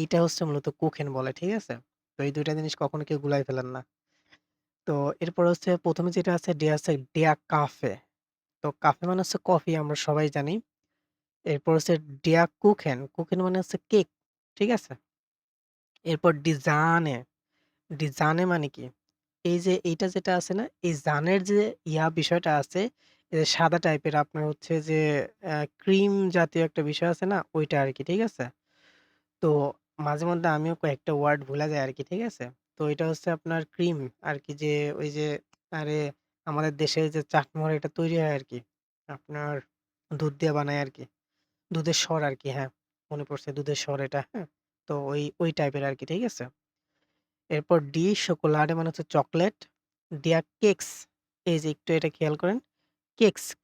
Speaker 1: এইটা হচ্ছে মূলত কুখেন বলে। ঠিক আছে? তো এই ২ টা জিনিস কখনো কেউ গুলায় ফেলেন না। তো এরপর হচ্ছে ১ম এ যেটা আছে ডেয়া কাফে। তো কাফে মানে হচ্ছে কফি আমরা সবাই জানি। এরপর হচ্ছে der Kuchen, Kuchen মানে হচ্ছে কেক। ঠিক আছে? এরপর die Sahne, die Sahne মানে কি? এই যে এইটা যেটা আছে না? এই জানের যে বিষয়টা আছে, এই যে সাদা টাইপের আপনার হচ্ছে যে ক্রিম জাতীয় একটা বিষয় আছে না? ওইটা আরকি। ঠিক আছে? তো মাঝে মধ্যে আমিও কয়েকটা ওয়ার্ড ভুলা যাই আরকি। ঠিক আছে? তো এটা হচ্ছে আপনার ক্রিম আরকি, যে ওই যে আরে আমাদের দেশে যে চাটমোহর এটা তৈরি হয় আরকি। আপনার দুধ দিয়ে বানায় আরকি। দুধের স্বর আরকি, হ্যাঁ। মনে পড়ছে দুধের স্বর এটা, হ্যাঁ? তো ওই টাইপের আরকি। ঠিক আছে? এরপর Schokolade মানে হচ্ছে চকোলেট। Der Keks, এই যে একটু এটা খেয়াল করেন।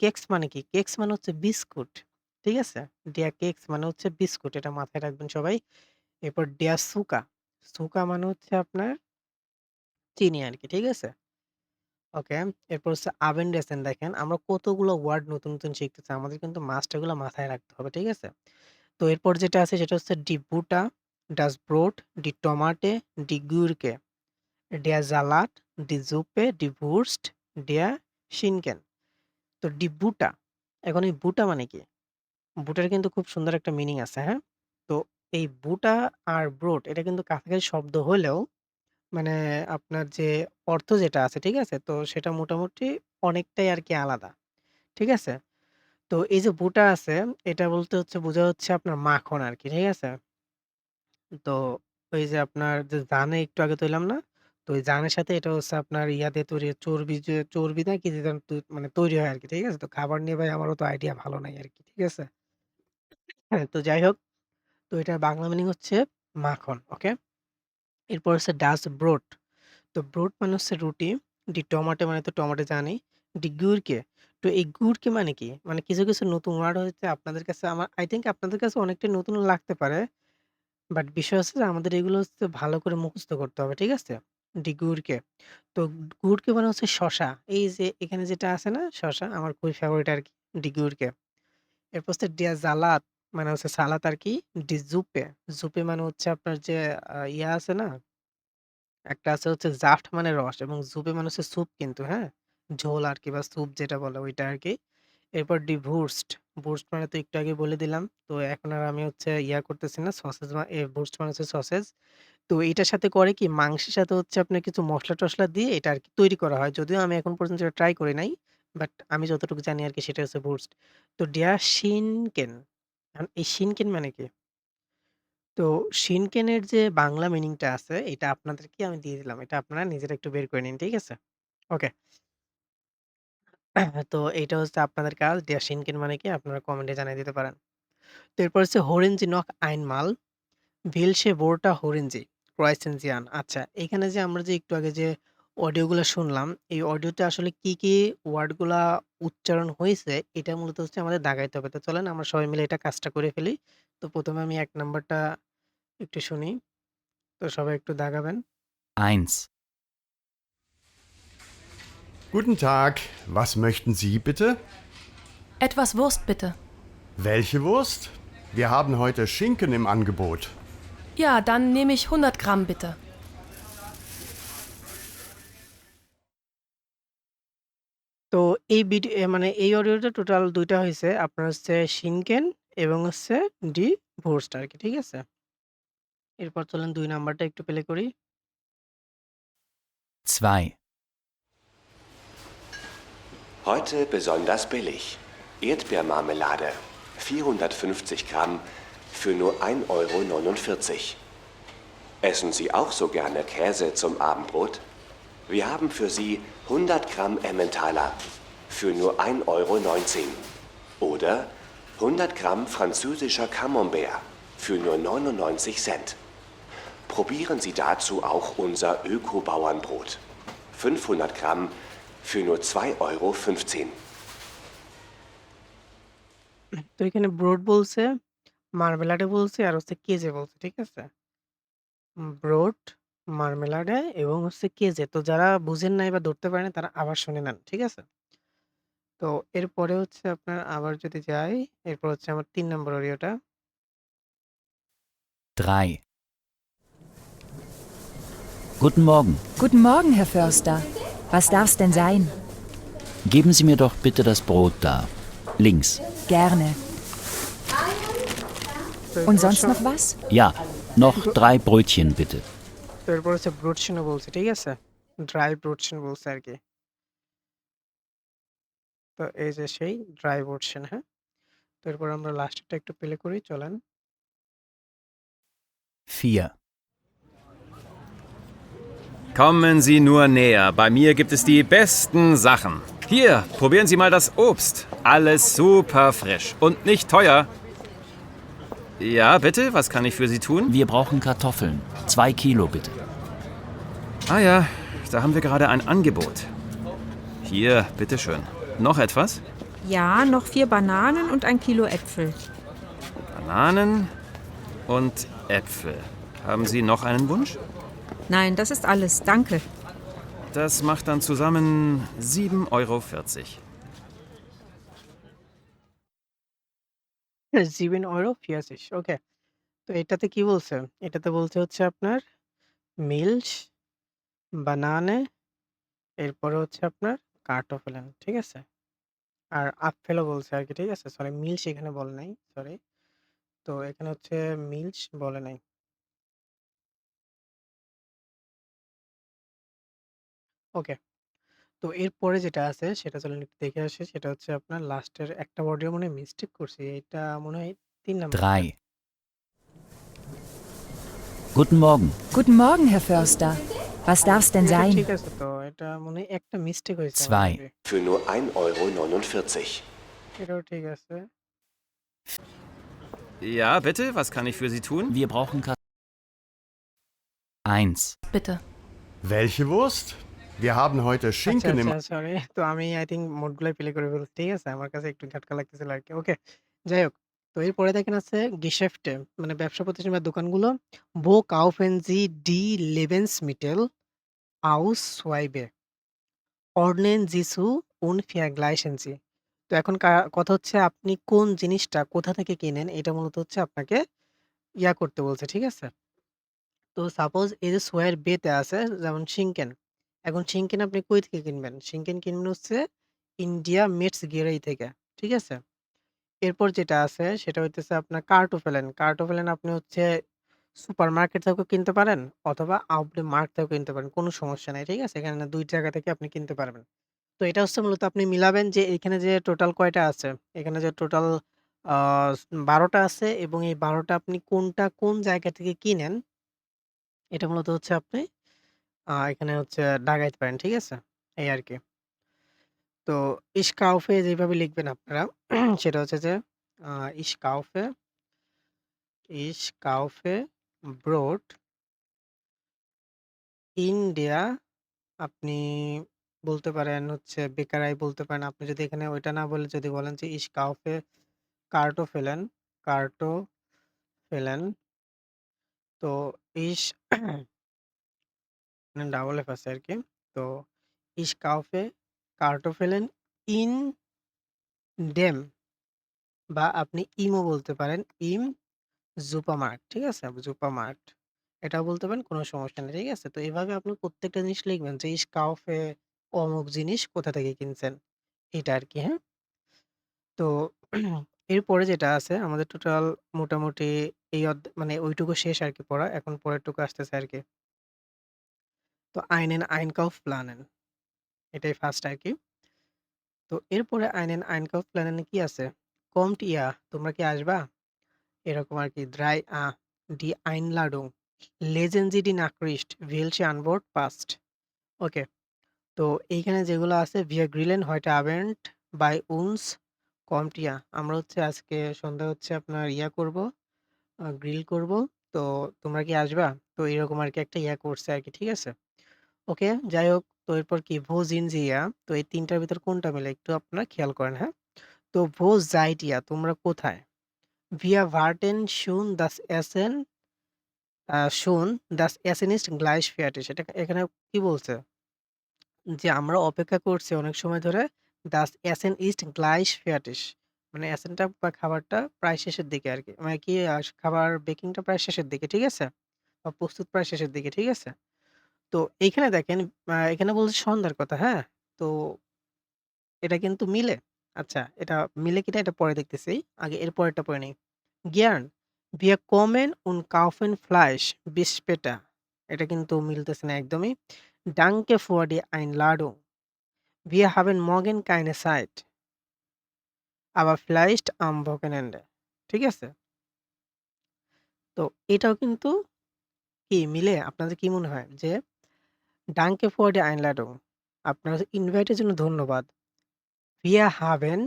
Speaker 1: কেকস মানে কি? কেকস মানে হচ্ছে বিস্কুট। ঠিক আছে? Der Keks মানে হচ্ছে বিস্কুট। এটা মাথায় রাখবেন সবাই। এরপর Der Zucker, Zucker মানে হচ্ছে আপনার চিনি আরকি। ঠিক আছে? ওকে। এরপর হচ্ছে Abendessen, দেখেন আমরা কতগুলো ওয়ার্ড নতুন শিখতেছি। আমাদের কিন্তু মাস্ট এগুলো মাথায় রাখতে হবে। ঠিক আছে? তো এরপর যেটা আছে সেটা হচ্ছে Die Butter, das Brot, die Tomate, die Gurke, der Salat, die Suppe, die Wurst, der Schinken। তো Die Butter, এখন এই বুটা মানে কি? বুটার কিন্তু খুব সুন্দর একটা মিনিং আছে, হ্যাঁ? তো এই বুটা আর ব্রোড এটা কিন্তু কাছাকাছি শব্দ হলেও মানে আপনার যে অর্থ যেটা আছে, ঠিক আছে? তো সেটা মোটামুটি অনেকটাই আরকি আলাদা। ঠিক আছে? তো এই যে বুটা আছে, এটা বলতে হচ্ছে বোঝা হচ্ছে আপনার মাখন আরকি। ঠিক আছে? তো ওই যে আপনার যে জানে একটু আগে তৈলাম না? তো ওই জানের সাথে এটা হচ্ছে আপনার দিয়ে তৈরি, চর্বি না কি দিয়ে যেন মানে তৈরি হয় আরকি। ঠিক আছে? তো খাবার নিয়ে ভাই আমার অত আইডিয়া ভালো নাই আরকি। ঠিক আছে? হ্যাঁ, তো যাই হোক, তো এটার বাংলা মিনিং হচ্ছে মাখন। ওকে? এরপর হচ্ছে ডাচ ব্রোড। তো ব্রোড মানে হচ্ছে রুটি। টমাটো মানে তো টমেটো জানি। গুরকে। তো এই গুরকে মানে কি? মানে কিছু নতুন ওয়ার্ড হচ্ছে আপনাদের কাছে, আমার আই থিংক আপনাদের কাছে অনেকটাই নতুন লাগতে পারে। বাট বিষয় হচ্ছে যে আমাদের এগুলো হচ্ছে ভালো করে মুখস্থ করতে হবে। ঠিক আছে? গুরকে। তো গুরকে মানে হচ্ছে শসা। এই যে এখানে যেটা আছে না শসা, আমার খুবই ফেভারিট আরকি গুরকে। এরপর হচ্ছে ডিয়া জালাত মানে হচ্ছে সালাদ আরকি। জুপে, জুপে মানে হচ্ছে আপনার যে আছে না? একটা আছে হচ্ছে জাফট মানে রস, এবং জুপে মানে হচ্ছে স্যুপ কিন্তু, হ্যাঁ? ঝোল আরকি বা স্যুপ যেটা বলে ওইটা আরকি। এরপর ভুর্স্ট, ভুর্স্ট মানে তো একটু আগে বলে দিলাম। তো এখন আর আমি হচ্ছে করতেছি না। সসেজ ভুর্স্ট মানে হচ্ছে সসেজ। তো এইটার সাথে করে কি মাংসের সাথে হচ্ছে আপনার কিছু মসলা-টসলা দিয়ে এটা আরকি তৈরি করা হয়। যদিও আমি এখন পর্যন্ত এটা ট্রাই করি নাই। বাট আমি যতটুকু জানি আরকি সেটা হচ্ছে ভুর্স্ট। তো শিনকেন। এখন এই শিনকেন মানে কি? তো শিনকেনের যে বাংলা মিনিংটা আছে এটা আপনাদেরকে আমি দিয়ে দিলাম। এটা আপনারা নিজেরা একটু বের করে নিন। ঠিক আছে? ওকে। তো এইটা হচ্ছে আপনাদের কাজ। Der Schinken মানে কি আপনারা কমেন্টে জানিয়ে দিতে পারেন। তো এরপর হচ্ছে Horen Sie noch einmal welche Wörter hören Sie? Kreuzen Sie an। আচ্ছা, এখানে যে আমরা যে একটু আগে যে অডিওগুলা শুনলাম, এই অডিওতে আসলে কি ওয়ার্ডগুলা উচ্চারণ হইছে এটা মূলত হচ্ছে আমাদের দাগাইতে হবে। তো চলেন আমরা সবাই মিলে এটা কাজটা করে ফেলি। তো ১ম এ আমি ১ নাম্বারটা একটু শুনি। তো সবাই একটু দাগাবেন।
Speaker 2: 1,
Speaker 3: Guten Tag, was möchten Sie bitte?
Speaker 4: Etwas Wurst bitte.
Speaker 3: Welche Wurst? Wir haben heute Schinken im Angebot.
Speaker 4: Ja, dann nehme ich 100 Gramm bitte.
Speaker 1: তো এই মানে এই অডিওটা টোটাল ২ টা হইছে। আপনার হচ্ছে শিনকেন এবং হচ্ছে ডি ভোর্স্ট আরকি। ঠিক আছে? এরপর চলেন ২ নাম্বারটা একটু প্লে করি।
Speaker 2: 2,
Speaker 5: Heute besonders billig. Erdbeermarmelade. 450 Gramm für nur 1,49 €. Essen Sie auch so gerne Käse zum Abendbrot? Wir haben für Sie 100 Gramm Emmentaler für nur 1,19 €. Oder 100 Gramm französischer Camembert für nur 99 Cent. Probieren Sie dazu auch unser Öko-Bauernbrot. 500 Gramm für nur 2,15 €.
Speaker 1: তো এখানে broad বলছে, মার্মেলাডে বলছে আর হচ্ছে কেজে বলছে। ঠিক আছে? Broad, মার্মেলাডে এবং হচ্ছে কেজে। তো যারা বুঝেন নাই বা ধরতে পারেন নাই তারা আবার শুনে নেন। ঠিক আছে? তো এরপরে হচ্ছে আপনার আবার যদি যাই, এরপর হচ্ছে আমার ৩ নম্বর অডিওটা।
Speaker 2: 3. Guten Morgen.
Speaker 6: Guten Morgen, Herr Förster. Was darf's denn sein?
Speaker 2: Geben Sie mir doch bitte das Brot da. Links.
Speaker 6: Gerne.
Speaker 1: তো
Speaker 6: Und
Speaker 1: এরপর
Speaker 6: sonst
Speaker 1: হচ্ছে
Speaker 6: noch was?
Speaker 2: Ja, noch 3 Brötchen bitte.
Speaker 1: তো এরপর হচ্ছে ব্রুটশিনও বলছে, ঠিক আছে? ড্রাই ব্রুটশিন বলছে আরকি। তো এই যে সেই ড্রাই ব্রুটশিন, হ্যাঁ? তো এরপর আমরা লাস্টেরটা একটু প্লে করি, চলেন।
Speaker 2: 4.
Speaker 7: Kommen Sie nur näher. Bei mir gibt es die besten Sachen. Hier, probieren Sie mal das Obst. Alles super frisch und nicht teuer. Ja, bitte, was kann ich für Sie tun?
Speaker 2: Wir brauchen Kartoffeln. 2 Kilo bitte.
Speaker 7: Ah ja, da haben wir gerade ein Angebot. Hier, bitteschön. Noch etwas?
Speaker 8: Ja, noch 4 Bananen und ein Kilo Äpfel.
Speaker 7: Bananen und Äpfel. Haben Sie noch einen Wunsch?
Speaker 8: Nein, das ist alles, danke.
Speaker 7: Das macht dann zusammen 7,40 €.
Speaker 1: 7,40 €, ওকে। তো এটাতে কি বলছে? এটাতে বলছে হচ্ছে আপনার Mills, বানানে, এরপরে হচ্ছে আপনার কার্টোফেলেন, ঠিক আছে? আর আপেলও বলছে আরকি, ঠিক আছে? সরি, মিল্স এখানে বলে নাই, সরি। তো এখানে হচ্ছে মিল্স বলে নাই। ওকে। তো এরপরে যেটা আছে সেটা চলেন একটু দেখে আসি। সেটা হচ্ছে আপনার লাস্টের একটা ওয়ার্ডেও মনে হয় মিস্টেক করছি। এটা মনে হয় ৩ নাম্বারটা।
Speaker 2: 3. Guten Morgen.
Speaker 6: Guten Morgen, Herr Förster. Was darf's denn
Speaker 1: এটা
Speaker 6: sein?
Speaker 1: ঠিক আছে তো। এটা মনে হয় একটা মিস্টেক হয়েছে আমার
Speaker 2: 2.
Speaker 1: মেবি।
Speaker 5: Für nur 1,49 €.
Speaker 1: এটাও ঠিক আছে।
Speaker 7: Ja, bitte, was kann ich für Sie tun?
Speaker 2: Wir brauchen Kartoffeln. 1.
Speaker 4: Bitte.
Speaker 3: Welche Wurst? Wir haben heute
Speaker 1: আচ্ছা,
Speaker 3: Schinken im
Speaker 1: আচ্ছা, সরি। তো আমি আই থিংক মোডগুলাই প্লে করে ফেলছি। ঠিক আছে? আমার কাছে একটু ঝাটকা লাগতেছিল আরকি। ওকে। যাই হোক। তো এরপরে দেখেন আছে Geschäfte, মানে ব্যবসা প্রতিষ্ঠান বা দোকানগুলো। Wo kaufen Sie die Lebensmittel aus Schweibe? Ordnen Sie zu und vergleichen Sie. তো এখন কথা হচ্ছে আপনি কোন জিনিসটা কোথা থেকে কিনেন এটা মূলত হচ্ছে আপনাকে করতে বলছে। ঠিক আছে? তো সাপোজ এই যে সোয়ার বেতে আছে যেমন শিঙ্কেন। এখন শিঙ্কেন আপনি কই থেকে কিনবেন? শিঙ্কেন কিনবেন হচ্ছে ইন্ডিয়া মেটস গেরাই থেকে। ঠিক আছে? এরপর যেটা আছে সেটা হইতেছে আপনার কার্টোফেলেন। কার্টোফেলেন আপনি হচ্ছে সুপারমার্কেট থেকেও কিনতে পারেন অথবা আউটলে মার্ট থেকেও কিনতে পারেন। কোনো সমস্যা নাই। ঠিক আছে? এখানে ২ জায়গা থেকে আপনি কিনতে পারবেন। তো এটা হচ্ছে মূলত আপনি মিলাবেন যে এখানে যে টোটাল কয়টা আছে? এখানে যে টোটাল আ ১২ টা আছে এবং এই ১২ টা আপনি কোনটা কোন জায়গা থেকে কিনেন এটা মূলত হচ্ছে আপনি এখানে হচ্ছে দাগাইতে পারেন। ঠিক আছে? এই আরকি। তো Ich kaufe যেভাবে লিখবেন আপনারা সেটা হচ্ছে যে আ Ich kaufe Ich kaufe Brot in der আপনি বলতে পারেন হচ্ছে Bäckerei বলতে পারেন। আপনি যদি এখানে ওইটা না বলে যদি বলেন যে Ich kaufe Kartoffeln, Kartoffeln তো Ich মানে ডাবল এফ আছে আরকি। তো Ich kaufe Kartoffeln in dem বা আপনি ইমও বলতে পারেন। ইম সুপারমার্ট, ঠিক আছে? সুপারমার্ট। এটাও বলতে পারেন, কোনো সমস্যা নেই। ঠিক আছে? তো এভাবে আপনি প্রত্যেকটা জিনিস লিখবেন যে Ich kaufe অমুক জিনিস কোথা থেকে কিনছেন। এটা আরকি, হ্যাঁ? তো এরপরে যেটা আছে আমাদের টোটাল মোটামুটি এই মানে ওইটুকু শেষ আরকি পড়া। এখন পরেরটুকু আসতেছে আরকি। তো einen Einkauf planen এটাই ফার্স্ট আরকি। তো এরপরে einen Einkauf planen এ কি আছে? Kommt ihr? তোমরা কি আসবা? এরকম আরকি। Die Einladung. Lesen Sie die Nachricht. Welche Antwort passt? ওকে। তো এইখানে যেগুলো আছে Wir grillen heute Abend bei uns. Kommt ihr? আমরা হচ্ছে আজকে সন্ধ্যায় হচ্ছে আপনার করব, গ্রিল করব। তো তোমরা কি আসবা? তো এরকম আরকি একটা করছে আরকি। ঠিক আছে? ওকে, যাই হোক। তো এরপর কি Wo sind Sie? তো এই ৩ টার ভিতর কোনটা মিলে একটু আপনারা খেয়াল করেন, হ্যাঁ? তো Wo seid ihr? তোমরা কোথায়? Wir warten schon das Essen schon das Essen ist gleich fertig. এটা এখানে কি বলছে? যে আমরা অপেক্ষা করছি অনেক সময় ধরে Das Essen ist gleich fertig. মানে এসেনটা বা খাবারটা প্রায় শেষের দিকে আরকি। মানে কি খাবার বেকিংটা প্রায় শেষের দিকে, ঠিক আছে? বা প্রস্তুত প্রায় শেষের দিকে, ঠিক আছে? তো এইখানে দেখেন এখানে বলছে সন্ধ্যার কথা, হ্যাঁ? তো এটা কিন্তু মিলে। আচ্ছা, এটা মিলে কিনা এটা পরে দেখতেছি। আগে এর পরেরটা পড়ে নেই। Gern, wir kommen und kaufen Fleisch bis später. এটা কিন্তু মিলতেছে না একদমই। Danke für die Einladung. Wir haben morgen keine Zeit. Aber vielleicht am Wochenende. ঠিক আছে? তো এটাও কিন্তু কি মিলে? আপনাদের কি মনে হয়? যে Danke für die Einladung. আপনার ইনভাইটের জন্য ধন্যবাদ। Wir haben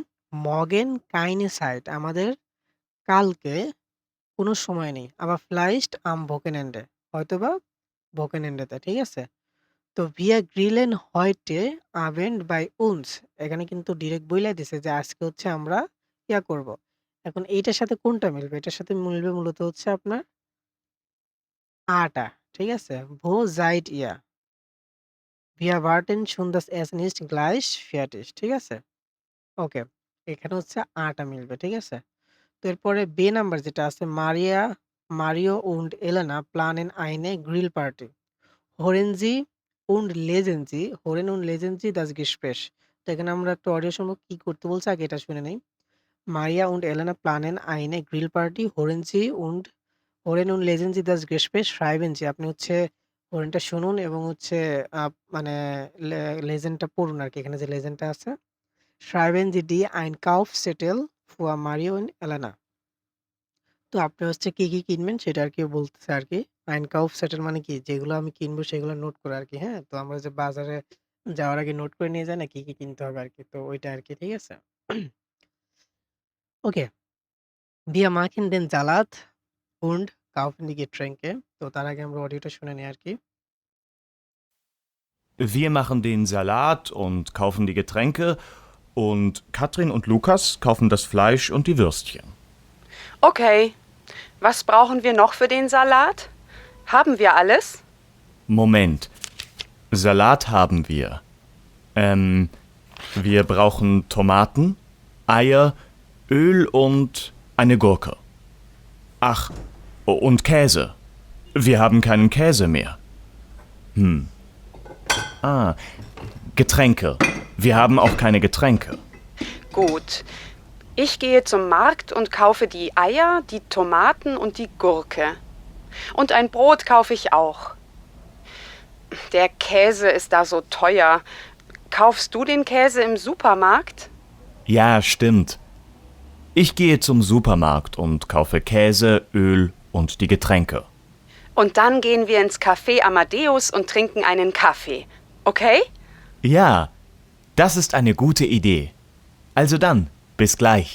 Speaker 1: morgen keine Zeit. আমাদের কালকে কোনো সময় নেই। আবার vielleicht am Wochenende. হয়তোবা Wochenende-তে, ঠিক আছে? তো Wir grillen heute Abend bei uns. এখানে কিন্তু ডিরেক্ট বইলাই দিছে যে আজকে হচ্ছে আমরা ইয়া করব। এখন এইটার সাথে কোনটা মিলবে? এটার সাথে মিলবে মূলত হচ্ছে আপনার আটা। ঠিক আছে? Wo seid ihr? Wir warten schon das Essen ist gleich fertig. ঠিক আছে? ওকে। এখানে হচ্ছে আটা মিলবে। ঠিক আছে? তো এরপরে বে নাম্বার যেটা আছে Mario und Elena planen eine Grillparty. Hören und lesen Sie das Gespräch. তো এখানে আমরা একটা অডিও শুনবো কি করতে বলছে আগে এটা শুনে নেই। Maria und Elena planen eine Grillparty. Hören und lesen Sie das Gespräch. schreiben Sie আপনি হচ্ছে হরেনটা শুনুন এবং হচ্ছে মানে লেজেন্ডটা পড়ুন আরকি। এখানে যে লেজেন্ডটা আছে। schreiben Sie die Einkaufszettel für Mario und Elena. তো আপনি হচ্ছে কি, কি কিনবেন সেটা আরকি বলতেছে আরকি। Einkaufszettel মানে কি? যেগুলো আমি কিনবো সেগুলো নোট করা আরকি, হ্যাঁ? তো আমরা যে বাজারে যাওয়ার আগে নোট করে নিয়ে যাই না কি, কি কিনতে হবে আরকি। তো ওইটা আরকি, ঠিক আছে? ওকে। Wir machen den Salat und kaufen die Getränke. তো তার আগে আমরা অডিওটা শুনে নেই আরকি।
Speaker 9: Wir machen den Salat und kaufen die Getränke und Katrin und Lukas kaufen das Fleisch und die Würstchen.
Speaker 10: Okay. Was brauchen wir noch für den Salat? Haben wir alles?
Speaker 9: Moment. Salat haben wir. Wir brauchen Tomaten, Eier, Öl und eine Gurke. Ach, und Käse. Wir haben keinen Käse mehr. Getränke. Wir haben auch keine Getränke.
Speaker 10: Gut. Ich gehe zum Markt und kaufe die Eier, die Tomaten und die Gurke. Und ein Brot kaufe ich auch. Der Käse ist da so teuer. Kaufst du den Käse im Supermarkt?
Speaker 9: Ja, stimmt. Ich gehe zum Supermarkt und kaufe Käse, Öl und die Getränke.
Speaker 10: Und dann gehen wir ins Café Amadeus und trinken einen Kaffee. Okay?
Speaker 9: Ja, das ist eine gute Idee. Also dann, bis gleich.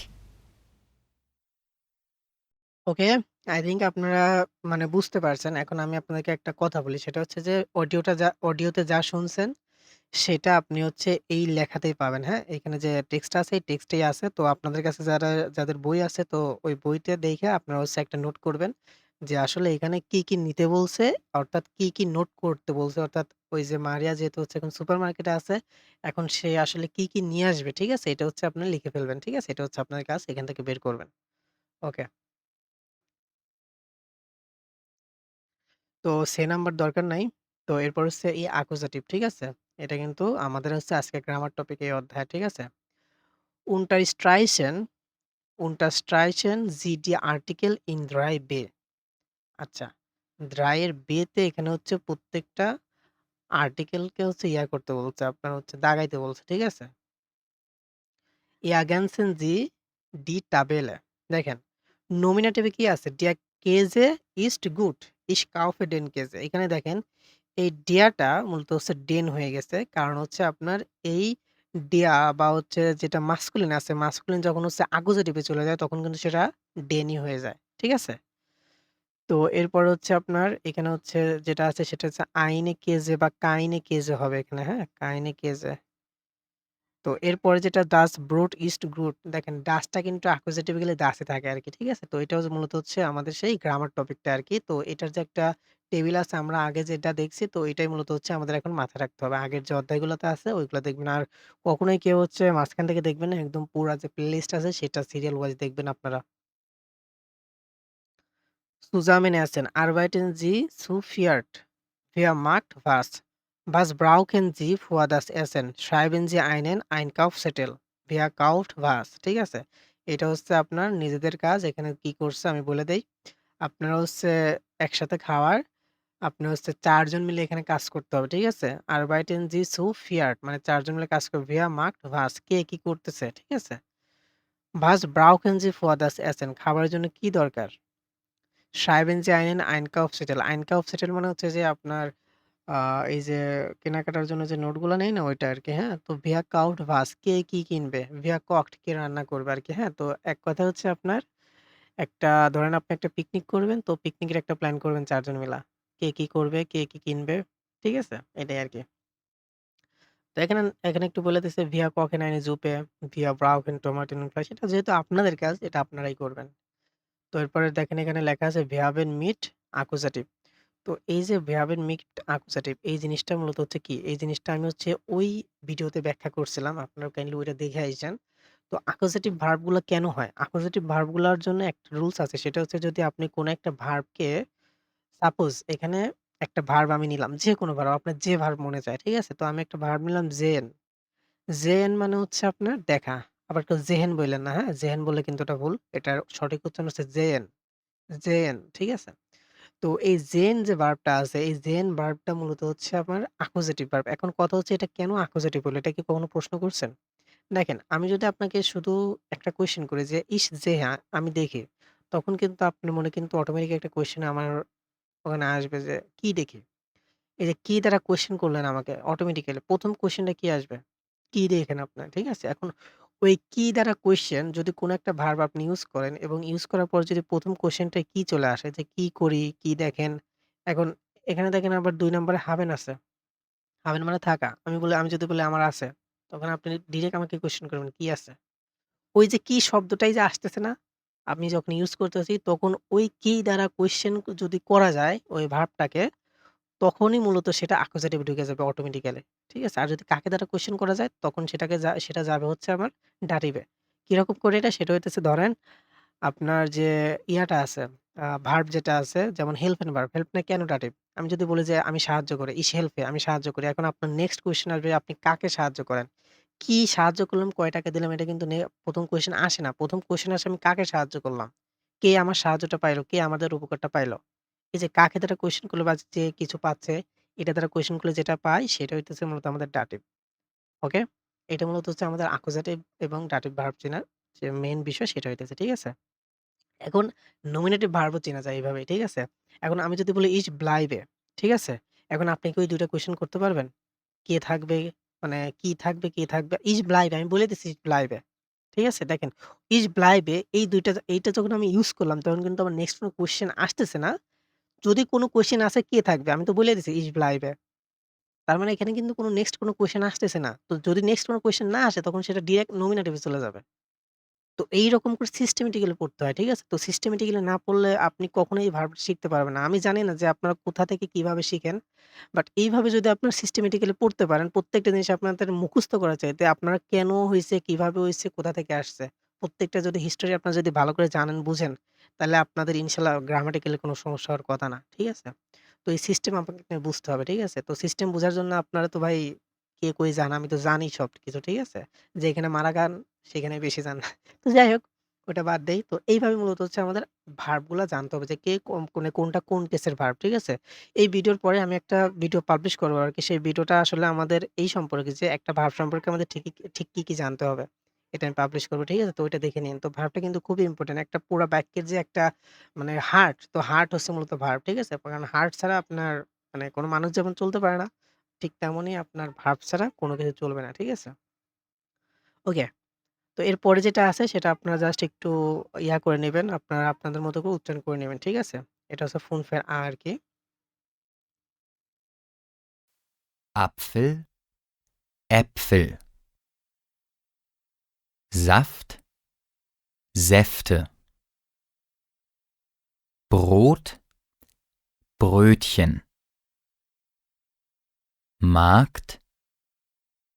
Speaker 1: Okay. I think আপনারা মানে বুঝতে পারছেন। এখন আমি আপনাদেরকে একটা কথা বলি। সেটা হচ্ছে যে অডিওতে যা শুনছেন সেটা আপনি হচ্ছে এই লেখাতেই পাবেন, হ্যাঁ? এখানে যে টেক্সট আছে এই টেক্সটেই আছে। তো আপনাদের কাছে যাদের বই আছে তো ওই বইতে দেখে আপনারা হচ্ছে একটা নোট করবেন যে আসলে এখানে কি, কি নিতে বলছে অর্থাৎ কি, কি নোট করতে বলছে। অর্থাৎ ওই যে মারিয়া যেহেতু হচ্ছে এখন সুপারমার্কেটে আছে, এখন সে আসলে কি, কি নিয়ে আসবে, ঠিক আছে? এটা হচ্ছে আপনি লিখে ফেলবেন, ঠিক আছে? এটা হচ্ছে আপনার কাজ। এখান থেকে বের করবেন। ওকে। তো সে নাম্বার দরকার নাই। তো এরপর হচ্ছে এই অ্যাকুজাটিভ, ঠিক আছে? এটা কিন্তু আমাদের হচ্ছে আজকে গ্রামার টপিক এই অধ্যায়, ঠিক আছে? Unterstreichen unterstreichen Sie die Artikel in 3b. আচ্ছা, 3 এর বে তে এখানে হচ্ছে প্রত্যেকটা আর্টিকেলকে হচ্ছে ইয়া করতে বলছে, আপনার হচ্ছে দাগাইতে বলছে, ঠিক আছে? Ergänzen Sie die Tabelle. দেখেন, নমিনেটিভে কি আছে? Der Käse ist gut. Ich kaufe den Käse. এখানে দেখেন এই ডিয়াটা মূলত হচ্ছে ডেন হয়ে গেছে। কারণ হচ্ছে আপনার এই ডিয়া বা হচ্ছে যেটা মাস্কুলিন আছে, মাস্কুলিন যখন হচ্ছে অ্যাকুজেটিভে চলে যায় তখন কিন্তু সেটা ডেনই হয়ে যায়। ঠিক আছে? তো এরপর হচ্ছে আপনার এখানে হচ্ছে যেটা আছে সেটা হচ্ছে আইনে কেজে বা কাইনে কেজে হবে এখানে, হ্যাঁ? কাইনে কেজে। তো এরপরে যেটা ডাস ব্রুট ইস্ট গ্রুট দেখেন ডাসটা কিন্তু অ্যাকুজেটিভ গেলে ডাসে থাকে আরকি। ঠিক আছে? তো এটা হচ্ছে মূলত হচ্ছে আমাদের সেই গ্রামার টপিকটা আরকি। তো এটার যে একটা টেবিল আছে আমরা আগে যেটা দেখছি তো এটাই মূলত হচ্ছে আমাদের এখন মাথায় রাখতে হবে। আগের যে অধ্যায়গুলোতে আছে ওইগুলো দেখবেন। আর কখনোই কেউ হচ্ছে মাঝখান থেকে দেখবেন না। একদম পুরা যে প্লেলিস্ট আছে সেটা সিরিয়াল ওয়াইজ দেখবেন আপনারা। Zusammen essen. Arbeiten Sie zu viert. Wer macht was? Was brauchen Sie für das Essen? Schreiben Sie einen Einkaufszettel. Wer kauft was? ঠিক আছে? এটা হচ্ছে আপনার নিজেদের কাজ। এখানে কি করছে আমি বলে দেই। আপনারা হচ্ছে একসাথে খাওয়ার, আপনি হচ্ছে ৪ জন মিলে এখানে কাজ করতে হবে। ঠিক আছে? Arbeiten Sie zu viert মানে ৪ জন মিলে কাজ করবে। Wer macht was? কে কি করতেছে। ঠিক আছে? Was brauchen Sie für das Essen? খাবারের জন্য কি দরকার? Schreiben Sie einen Einkaufszettel. Einkaufszettel মানে হচ্ছে যে আপনার এই যে কেনাকাটার জন্য যে নোটগুলা নেই না ওইটা আরকি, হ্যাঁ? তো wer kauft was? কে কি কিনবে? Wer kocht? কে রান্না করবে আরকি, হ্যাঁ? তো এক কথা হচ্ছে আপনার একটা ধরেন আপনি একটা পিকনিক করবেন, তো পিকনিকের একটা প্ল্যান করবেন ৪ জন মিলা। কে কি করবে, কে কি কিনবে, ঠিক আছে? এটাই আরকি। তো এখানে একটু বলে দিছে Wir kochen eine Suppe, wir brauchen Tomaten und Fleisch এটা যেহেতু আপনাদের কাজ এটা আপনারাই করবেন। তো এরপরে দেখেন এখানে লেখা আছে Verben mit Akkusativ তো এই যে Verben mit Akkusativ এই জিনিসটা মূলত হচ্ছে কি? এই জিনিসটা আমি হচ্ছে ওই ভিডিওতে ব্যাখ্যা করছিলাম। আপনারা কাইন্ডলি ওইটা দেখে আইসেন। তো Accusative verb গুলা কেন হয়? Accusative verb গুলার জন্য একটা রুলস আছে। সেটা হচ্ছে যদি আপনি কোন একটা ভার্বকে সাপোজ এখানে একটা ভার্ব আমি নিলাম। যেকোনো ভার্ব আপনার যে ভার্ব মনে চায়, ঠিক আছে? তো আমি একটা ভার্ব নিলাম sehen। sehen মানে হচ্ছে আপনার দেখা। আবার কেউ জেহেন বইলেন না, হ্যাঁ? জেহেন বললে কিন্তু এটা ভুল। এটার সঠিক উচ্চারণ হচ্ছে sehen, sehen ঠিক আছে? তো এই জেন যে ভার্বটা আছে, এই জেন ভার্বটা মূলত হচ্ছে আপনার অ্যাকুজেটিভ ভার্ব। এখন কথা হচ্ছে এটা কেন অ্যাকুজেটিভ হলো? এটা কি কখনো প্রশ্ন করছেন? দেখেন, আমি যদি আপনাকে শুধু একটা কোয়েশ্চেন করি যে, "ইস জেহা" আমি দেখি। তখন কিন্তু আপনার মনে কিন্তু অটোমেটিক একটা কোয়েশ্চেন আমার ওখানে আসবে যে, "কি দেখি?" এই যে কি দ্বারা কোয়েশ্চেন করলেন আমাকে অটোমেটিক্যালি ১ম কোয়েশ্চেনটা কি আসবে? কি দেখেন আপনার, ঠিক আছে? এখন ওই কি দ্বারা কোয়েশ্চেন যদি কোন একটা ভার্ব আপনি ইউজ করেন এবং ইউজ করার পর যদি ১ম কোয়েশ্চেনটায় কি চলে আসে যে কি করি, কি দেখেন? এখন এখানে দেখেন আবার ২ নম্বরে হাবেন আছে। হাবেন মানে থাকা। আমি যদি বলি আমার আছে, তখন আপনি ডিরেক্ট আমাকে কোয়েশ্চেন করবেন কি আছে? ওই যে কি শব্দটাই যে আসতেছে না? আমি যখন ইউজ করতেছি তখন ওই কি দ্বারা কোয়েশ্চেন যদি করা যায় ওই ভার্বটাকে তখনই মূলত সেটা অ্যাকুজেটিভ ঢুকে যাবে অটোমেটিক্যালি। ঠিক আছে? আর যদি কাকে দ্বারা কোয়েশ্চেন করা যায় তখন সেটা যাবে হচ্ছে আমার ডাটিভে। কিরকম করে এটা? সেটা হইতেছে ধরেন আপনার যে ইয়াটা আছে ভার্ব যেটা আছে যেমন হেল্প এন্ড ভার্ব। হেল্প না কেন ডাটিভ? আমি যদি বলি যে আমি সাহায্য করি, ইস হেল্পে আমি সাহায্য করি। এখন আপনার নেক্সট কোয়েশ্চেন আসবে আপনি কাকে সাহায্য করেন? কি সাহায্য করলাম, কয় টাকা দিলাম এটা কিন্তু ১ম কোয়েশ্চেন আসে না। ১ম কোয়েশ্চেন আসে আমি কাকে সাহায্য করলাম? কে আমার সাহায্যটা পাইলো? কে আমাদের উপকারটা পাইলো? এই যে কাকে দ্বারা কোয়েশ্চেন করলে বা যে কিছু পাচ্ছে, এটা দ্বারা কোয়েশ্চেন করলে যেটা পাই সেটা হইতেছে মূলত আমাদের ডাটিভ। ওকে? এটা মূলত হচ্ছে আমাদের অ্যাকুজেটিভ এবং ডাটিভ ভার্ব চেনার যে মেইন বিষয় সেটা হইতেছে। ঠিক আছে? এখন নমিনেটিভ ভার্বও চেনা যায় এভাবে। ঠিক আছে? এখন আমি যদি বলি ich bleibe, ঠিক আছে? এখন আপনি কি ওই ২ টা কোয়েশ্চেন করতে পারবেন? কে থাকবে? মানে কি থাকবে, কে থাকবে? ich bleibe আমি বলে দিচ্ছি ich bleibe ঠিক আছে? দেখেন ich bleibe এইটা যখন আমি ইউজ করলাম তখন কিন্তু আমার নেক্সট কোনো কোয়েশ্চেন আসতেছে না। যদি কোনো কোয়েশ্চেন আসে কে থাকবে? আমি তো বলে দিছি ich bleibe তার মানে এখানে কিন্তু কোনো নেক্সট কোনো কোয়েশ্চেন আসতেছে না। তো যদি নেক্সট কোনো কোয়েশ্চেন না আসে তখন সেটা ডিরেক্ট নমিনেটিভ এ চলে যাবে। তো এইরকম করে সিস্টেমেটিক্যালি পড়তে হয়। ঠিক আছে? তো সিস্টেমেটিক্যালি না পড়লে আপনি কখনোই এই ভার্ব শিখতে পারবেন না। আমি জানি না যে আপনারা কোথা থেকে কিভাবে শিখেন। বাট এইভাবে যদি আপনারা সিস্টেমেটিক্যালি পড়তে পারেন, প্রত্যেকটা জিনিস আপনাদের মুখস্থ করার চাইতে আপনারা কেন হইছে, কিভাবে হইছে, কোথা থেকে আসছে। প্রত্যেকটা যদি হিস্টোরি আপনারা যদি ভালো করে জানেন, বুঝেন, তাহলে আপনাদের ইনশাআল্লাহ গ্রামাটিক্যালি কোনো সমস্যা হওয়ার কথা না। ঠিক আছে? তো এই সিস্টেম আপনাকে বুঝতে হবে। ঠিক আছে? তো সিস্টেম বুঝার জন্য আপনারা তো ভাই কে কই যান, আমি তো জানি সবকিছু। ঠিক আছে? যেখানে মারা গান সেখানে বেশি যান। তো যাই হোক ওটা বাদ দেই। তো এইভাবে মূলত হচ্ছে আমাদের ভার্ব গুলা জানতে হবে যে কে কোনটা কোন কেসের ভার্ব। ঠিক আছে? এই ভিডিওর পরে আমি একটা ভিডিও পাবলিশ করব আরকি। সেই ভিডিওটা আসলে আমাদের এই সম্পর্কে যে একটা ভার্ব সম্পর্কে আমাদের ঠিক কি জানতে হবে। এটা আমি পাবলিশ করব। ঠিক আছে? তো ওইটা দেখে নিন। তো ভার্বটা কিন্তু খুবই ইম্পোর্টেন্ট। একটা পুরা বাক্যের যে একটা মানে হার্ট, তো হার্ট হচ্ছে মূলত ভার্ব। ঠিক আছে? কারণ হার্ট ছাড়া আপনার মানে কোন মানুষ যেমন চলতে পারে না, ঠিক তেমনই আপনার ভার্ব ছাড়া কোন কিছু চলবে না। ঠিক আছে? ওকে। তো এরপরে যেটা আছে সেটা আপনারা জাস্ট একটু ইয়া করে নিবেন। আপনারা আপনাদের মতো করে উচ্চারণ করে নিবেন। ঠিক আছে? এটা হচ্ছে ফুনফের আ আরকি।
Speaker 2: Apfel, Äpfel. Saft, Säfte. Brot, Brötchen. Markt,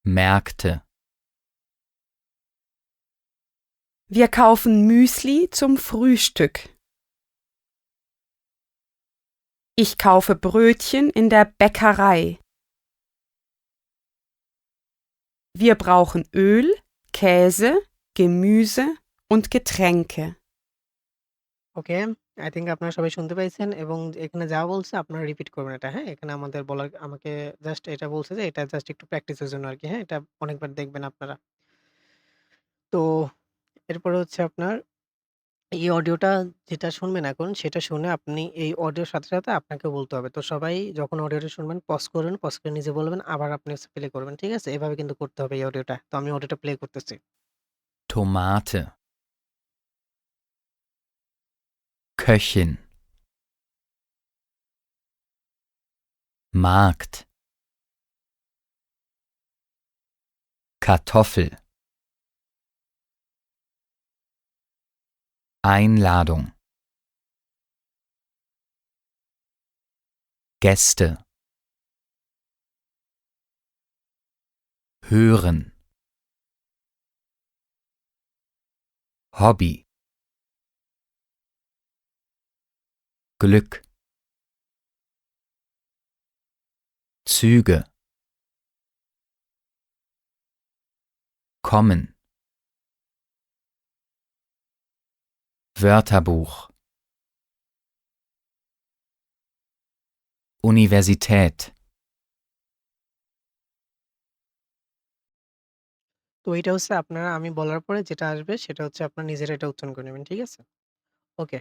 Speaker 2: Märkte.
Speaker 10: Wir kaufen Müsli zum Frühstück. Ich kaufe Brötchen in der Bäckerei. Wir brauchen Öl, Käse, Gemüse und Getränke.
Speaker 1: Okay. I think আপনারা সবাই শুনতে পেয়েছেন এবং এখানে যা বলছে আপনারা রিপিট করবেন এটা, হ্যাঁ? এখানে আমাকে জাস্ট এটা বলছে যে এটা জাস্ট একটু প্র্যাকটিসের জন্য আরকি, হ্যাঁ? এটা অনেকবার দেখবেন আপনারা। তো এরপরে হচ্ছে আপনার এই অডিওটা যেটা শুনবেন এখন সেটা শুনে আপনি এই অডিওর সাথে আপনাকেও বলতে হবে। তো সবাই যখন অডিওটা শুনবেন পজ করবেন, পজ করে নিজে বলবেন আবার আপনি হচ্ছে প্লে করবেন। ঠিক আছে? এভাবে কিন্তু করতে হবে এই অডিওটা। তো আমি অডিওটা প্লে করতেছি।
Speaker 2: Tomate. Köchin. Markt. Kartoffel. Einladung. Gäste. Hören. Hobby. Glück. Züge. Kommen. Wörterbuch. Universität.
Speaker 1: তো এটা হচ্ছে আপনারা আমি বলার পরে যেটা আসবে সেটা হচ্ছে আপনারা নিজেরা এটা উচ্চারণ করে নেবেন। ঠিক আছে? ওকে।